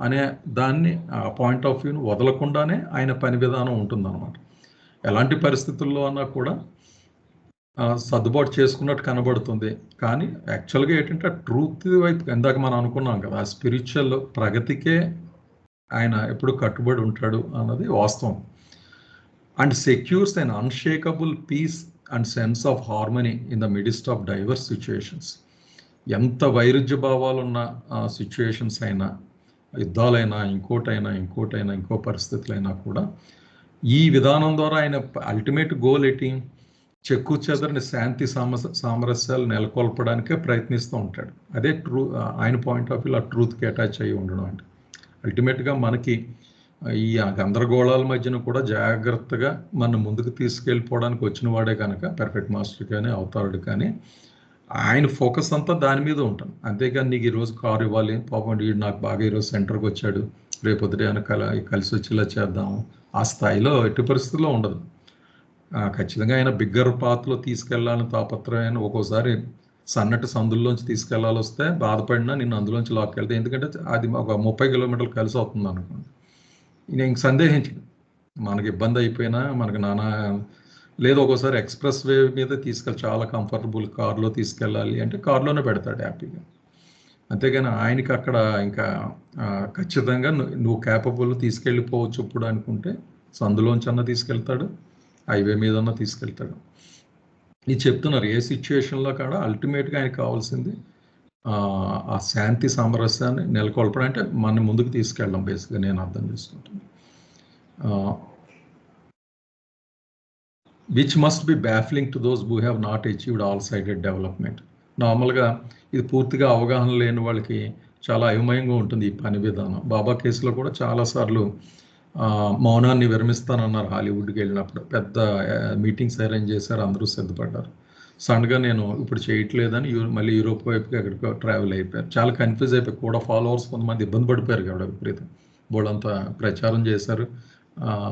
అనే దాన్ని ఆ పాయింట్ ఆఫ్ వ్యూని వదలకుండానే ఆయన పని విధానం ఉంటుందన్నమాట. ఎలాంటి పరిస్థితుల్లో అన్నా కూడా సర్దుబాటు చేసుకున్నట్టు కనబడుతుంది. కానీ యాక్చువల్గా ఏంటంటే ట్రూత్ వైపు ఇందాక మనం అనుకున్నాం కదా, ఆ స్పిరిచువల్ ప్రగతికే ఆయన ఎప్పుడు కట్టుబడి ఉంటాడు అన్నది వాస్తవం. And secures an unshakable peace and sense of harmony in the midst of diverse situations. ఎంత వైరుధ్య భావాలు ఉన్న సిచ్యుయేషన్స్ అయినా, యుద్ధాలైనా, ఇంకోటైనా ఇంకో పరిస్థితులైనా కూడా ఈ విధానం ద్వారా ఆయన అల్టిమేట్ గోల్ ఏంటి, చెక్కు చెదరని శాంతి సామరస్యాలు నెలకొల్పడానికే ప్రయత్నిస్తూ ఉంటాడు. అదే ఆయన పాయింట్ ఆఫ్ వ్యూలో ఆ ట్రూత్కి అటాచ్ అయ్యి ఉండడం. అంటే అల్టిమేట్గా మనకి ఈ గందరగోళాల మధ్యన కూడా జాగ్రత్తగా మన ముందుకు తీసుకెళ్ళిపోవడానికి వచ్చిన వాడే కనుక పెర్ఫెక్ట్ మాస్టర్ కానీ అవతారుడు కానీ ఆయన ఫోకస్ అంతా దాని మీద ఉంటుంది. అంతేగాని నీకు ఈరోజు కారు ఇవ్వాలి, పాపం వీడు నాకు బాగా ఈరోజు సెంటర్కి వచ్చాడు, రేపు ఉదయం కలిసి వచ్చేలా చేద్దాము, ఆ స్థాయిలో ఎట్టి పరిస్థితుల్లో ఉండదు. ఖచ్చితంగా ఆయన బిగ్గర్ పాత్లో తీసుకెళ్లాలని తాపత్రయం. ఒక్కోసారి సన్నటి సందుల్లోంచి తీసుకెళ్లాలి వస్తే బాధపడినా నిన్ను అందులోంచి లాక్కెళ్తే, ఎందుకంటే అది ఒక 30 కిలోమీటర్లు కలిసి అవుతుంది అనుకోండి. నేను సందేహించను, మనకి ఇబ్బంది అయిపోయినా మనకు నానా లేదు. ఒక్కోసారి ఎక్స్ప్రెస్ వే మీద చాలా కంఫర్టబుల్ కార్లో తీసుకెళ్ళాలి అంటే కార్లోనే పెడతాడు హ్యాపీగా. అంతేగాని ఆయనకి అక్కడ ఇంకా ఖచ్చితంగా నువ్వు క్యాపబుల్ తీసుకెళ్ళిపోవచ్చు ఇప్పుడు అనుకుంటే సందులోంచన్నా తీసుకెళ్తాడు, హైవే మీదన్నా తీసుకెళ్తాడు. ఇది చెప్తున్నారు. ఏ సిచ్యువేషన్లో కూడా అల్టిమేట్గా ఆయనకు కావాల్సింది ఆ శాంతి సామరస్యాన్ని నెలకొల్పడం, అంటే మన ముందుకు తీసుకెళ్ళడం బేసిక్గా నేను అర్థం చేసుకుంటాను. Which must be baffling to those who have not achieved all sided development. నార్మల్గా ఇది పూర్తిగా అవగాహన లేని వాళ్ళకి చాలా అయోమయంగా ఉంటుంది ఈ పని విధానం. బాబా కేసులో కూడా చాలాసార్లు మౌనాన్ని విరమిస్తానన్నారు. హాలీవుడ్కి వెళ్ళినప్పుడు పెద్ద మీటింగ్స్ అరేంజ్ చేశారు, అందరూ సిద్ధపడ్డారు. సడన్గా నేను ఇప్పుడు చేయట్లేదని మళ్ళీ యూరోప్ వైపుకి ఎక్కడికో ట్రావెల్ అయిపోయారు. చాలా కన్ఫ్యూజ్ అయిపోయి కూడా ఫాలోవర్స్ కొంతమంది ఇబ్బంది పడిపోయారు కాబట్టి విపరీతం. వాళ్ళంతా ప్రచారం చేశారు.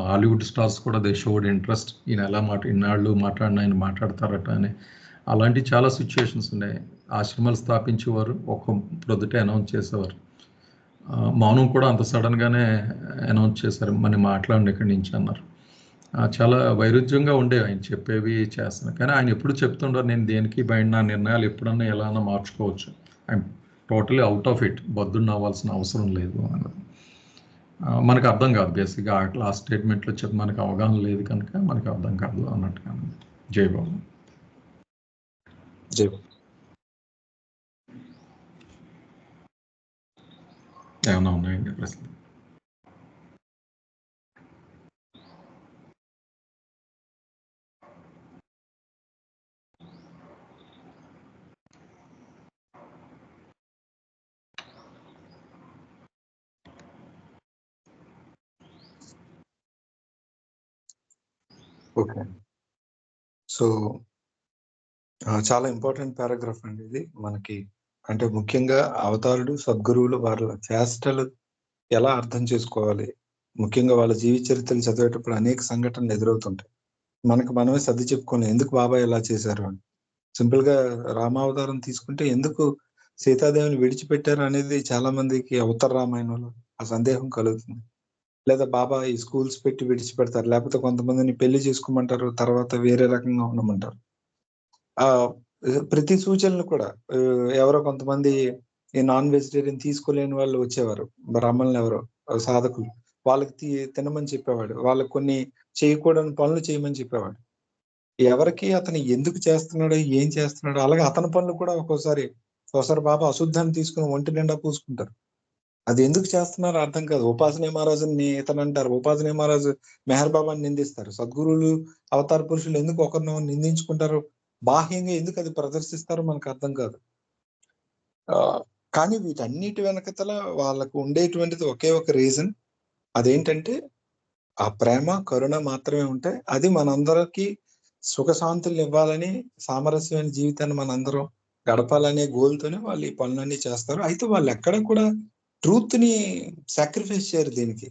హాలీవుడ్ స్టార్స్ కూడా దే షోడ్ ఇంట్రెస్ట్, ఈయన ఎలా ఇన్నాళ్ళు మాట్లాడిన ఆయన మాట్లాడతారట అని. అలాంటి చాలా సిచ్యువేషన్స్ ఉన్నాయి. ఆశ్రమాలు స్థాపించేవారు, ఒక్క ప్రొద్దుటే అనౌన్స్ చేసేవారు. మౌనం కూడా అంత సడన్గానే అనౌన్స్ చేశారు, మరి మాట్లాడండి ఇక్కడి నుంచి అన్నారు. చాలా వైరుధ్యంగా ఉండే ఆయన చెప్పేవి చేస్తున్నాను, కానీ ఆయన ఎప్పుడు చెప్తుండారు నేను దేనికి బయట నా నిర్ణయాలు ఎప్పుడన్నా ఎలా అన్నా మార్చుకోవచ్చు, I'm totally out of it, బద్దున్న అవ్వాల్సిన అవసరం లేదు అన్నది మనకు అర్థం కాదు. బేసిక్గా లాస్ట్ స్టేట్మెంట్లో చెప్పి మనకు అవగాహన లేదు కనుక మనకు అర్థం కాదు అన్నట్టుగా. జయబాబు. జయబాబు ఏమైనా ఉన్నాయండి ప్రశ్న? ఓకే. సో చాలా ఇంపార్టెంట్ పారాగ్రాఫ్ అండి ఇది మనకి. అంటే ముఖ్యంగా అవతారుడు సద్గురువులు వాళ్ళ చేష్టలు ఎలా అర్థం చేసుకోవాలి, ముఖ్యంగా వాళ్ళ జీవిత చరిత్రలు చదివేటప్పుడు అనేక సంఘటనలు ఎదురవుతుంటాయి. మనకు మనమే సర్ది చెప్పుకోలేం ఎందుకు బాబాయ్ ఎలా చేశారు అని. సింపుల్ గా రామావతారం తీసుకుంటే ఎందుకు సీతాదేవిని విడిచిపెట్టారు అనేది చాలా మందికి అవతార రామాయణంలో ఆ సందేహం కలుగుతుంది. లేదా బాబా ఈ స్కూల్స్ పెట్టి విడిచిపెడతారు, లేకపోతే కొంతమందిని పెళ్లి చేసుకోమంటారు, తర్వాత వేరే రకంగా ఉండమంటారు. ఆ ప్రతి సూచనలు కూడా ఎవరో కొంతమంది ఈ నాన్ వెజిటేరియన్ తీసుకోలేని వాళ్ళు వచ్చేవారు, బ్రాహ్మణులు ఎవరో సాధకులు, వాళ్ళకి తినమని చెప్పేవాడు, వాళ్ళకి కొన్ని చేయకూడని పనులు చేయమని చెప్పేవాడు. ఎవరికి అతను ఎందుకు చేస్తున్నాడో ఏం చేస్తున్నాడో, అలాగే అతని పనులు కూడా ఒకసారి బాబా అశుద్ధాన్ని తీసుకుని ఒంటి నిండా పూసుకుంటారు. అది ఎందుకు చేస్తున్నారో అర్థం కాదు. ఉపాసనే మహారాజుని ఇతను అంటారు, ఉపాసనే మహారాజు మెహర్ బాబాని నిందిస్తారు. సద్గురువులు అవతార పురుషులు ఎందుకు ఒకరిని నిందించుకుంటారు, బాహ్యంగా ఎందుకు అది ప్రదర్శిస్తారో మనకు అర్థం కాదు. కానీ వీటన్నిటి వెనకతల వాళ్ళకు ఉండేటువంటిది ఒకే ఒక రీజన్, అదేంటంటే ఆ ప్రేమ కరుణ మాత్రమే ఉంటాయి. అది మనందరికీ సుఖశాంతులు ఇవ్వాలని, సామరస్యమైన జీవితాన్ని మనందరం గడపాలనే గోల్తోనే వాళ్ళు ఈ పనులన్నీ చేస్తారు. అయితే వాళ్ళు ఎక్కడ కూడా ట్రూత్ ని సాక్రిఫైస్ చేయరు దీనికి.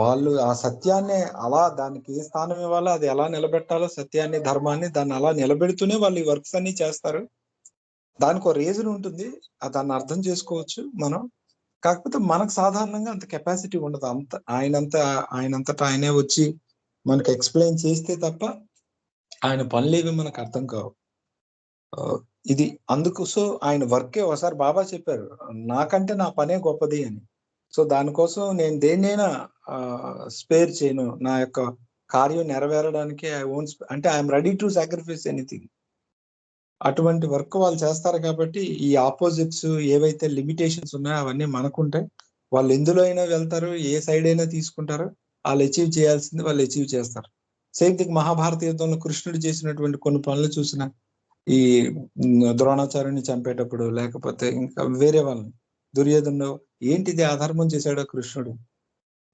వాళ్ళు ఆ సత్యాన్ని అలా దానికి ఏ స్థానం ఇవ్వాలో, అది ఎలా నిలబెట్టాలో, సత్యాన్ని ధర్మాన్ని దాన్ని అలా నిలబెడుతూనే వాళ్ళు ఈ వర్క్స్ అన్ని చేస్తారు. దానికి ఒక రీజన్ ఉంటుంది, దాన్ని అర్థం చేసుకోవచ్చు మనం. కాకపోతే మనకు సాధారణంగా అంత కెపాసిటీ ఉండదు. ఆయనంతటా ఆయనే వచ్చి మనకు ఎక్స్ప్లెయిన్ చేస్తే తప్ప ఆయన పనులేవి మనకు అర్థం కావు. ఇది అందుకు. సో ఆయన వర్కే ఒకసారి బాబా చెప్పారు, నాకంటే నా పనే గొప్పది అని. సో దానికోసం నేను దేన్నైనా స్పేర్ చేయను, నా యొక్క కార్యం నెరవేరడానికి అంటే I'm ready to sacrifice anything. అటువంటి వర్క్ వాళ్ళు చేస్తారు. కాబట్టి ఈ ఆపోజిట్స్ ఏవైతే లిమిటేషన్స్ ఉన్నాయో అవన్నీ మనకుంటాయి. వాళ్ళు ఎందులో అయినా వెళ్తారు, ఏ సైడ్ అయినా తీసుకుంటారు, వాళ్ళు అచీవ్ చేయాల్సింది వాళ్ళు అచీవ్ చేస్తారు. సేమ్ థింగ్ మహాభారత యుద్ధంలో కృష్ణుడు చేసినటువంటి కొన్ని పనులు చూసిన, ఈ ద్రోణాచార్యుని చంపేటప్పుడు, లేకపోతే ఇంకా వేరే వాళ్ళని దుర్యోధను ఏంటిది అధర్మం చేశాడో కృష్ణుడు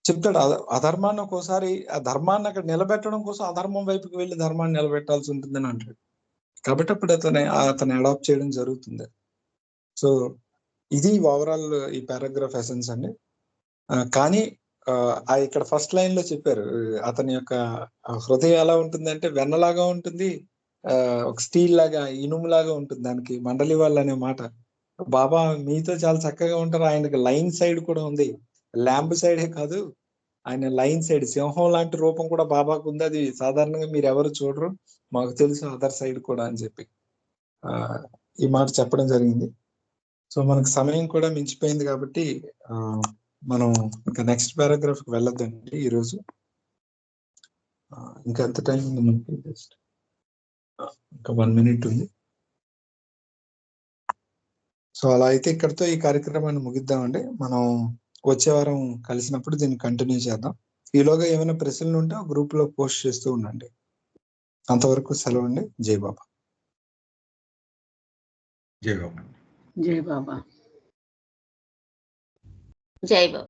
చెప్తాడు. అధర్మాన్ని ఒక్కోసారి ఆ ధర్మాన్ని అక్కడ నిలబెట్టడం కోసం అధర్మం వైపుకి వెళ్ళి ధర్మాన్ని నిలబెట్టాల్సి ఉంటుందని అంటాడు. కాబట్టి అప్పుడు అతను అడాప్ట్ చేయడం జరుగుతుంది. సో ఇది ఓవరాల్ ఈ పారాగ్రాఫ్ ఎసెన్స్ అండి. కానీ ఇక్కడ ఫస్ట్ లైన్ లో చెప్పారు, అతని యొక్క హృదయం ఎలా ఉంటుందంటే వెన్నలాగా ఉంటుంది, ఒక స్టీల్ లాగా, ఇనుము లాగా ఉంటుంది. దానికి మండలి వాళ్ళు అనే మాట. బాబా మీతో చాలా చక్కగా ఉంటారు, ఆయనకి లైన్ సైడ్ కూడా ఉంది, ల్యాంబ్ సైడే కాదు, ఆయన లైన్ సైడ్ సింహం లాంటి రూపం కూడా బాబాకు ఉంది. అది సాధారణంగా మీరు ఎవరు చూడరు, మాకు తెలుసు అదర్ సైడ్ కూడా అని చెప్పి ఈ మాట చెప్పడం జరిగింది. సో మనకు సమయం కూడా మించిపోయింది కాబట్టి మనం ఇంకా నెక్స్ట్ పారాగ్రాఫ్ కి వెళ్ళొద్దండి ఈరోజు. ఇంకా ఎంత టైం ఉంది మనకి? జస్ట్ ఇంకా 1 minute ఉంది. సో అలా అయితే ఇక్కడితో ఈ కార్యక్రమాన్ని ముగిద్దామండి. మనం వచ్చే వారం కలిసినప్పుడు దీన్ని కంటిన్యూ చేద్దాం. ఈలోగా ఏమైనా ప్రశ్నలు ఉంటే గ్రూప్ లో పోస్ట్ చేస్తూ ఉండండి. అంతవరకు సెలవు అండి. జై బాబా. జై బాబా. జై బాబా. జై బాబా.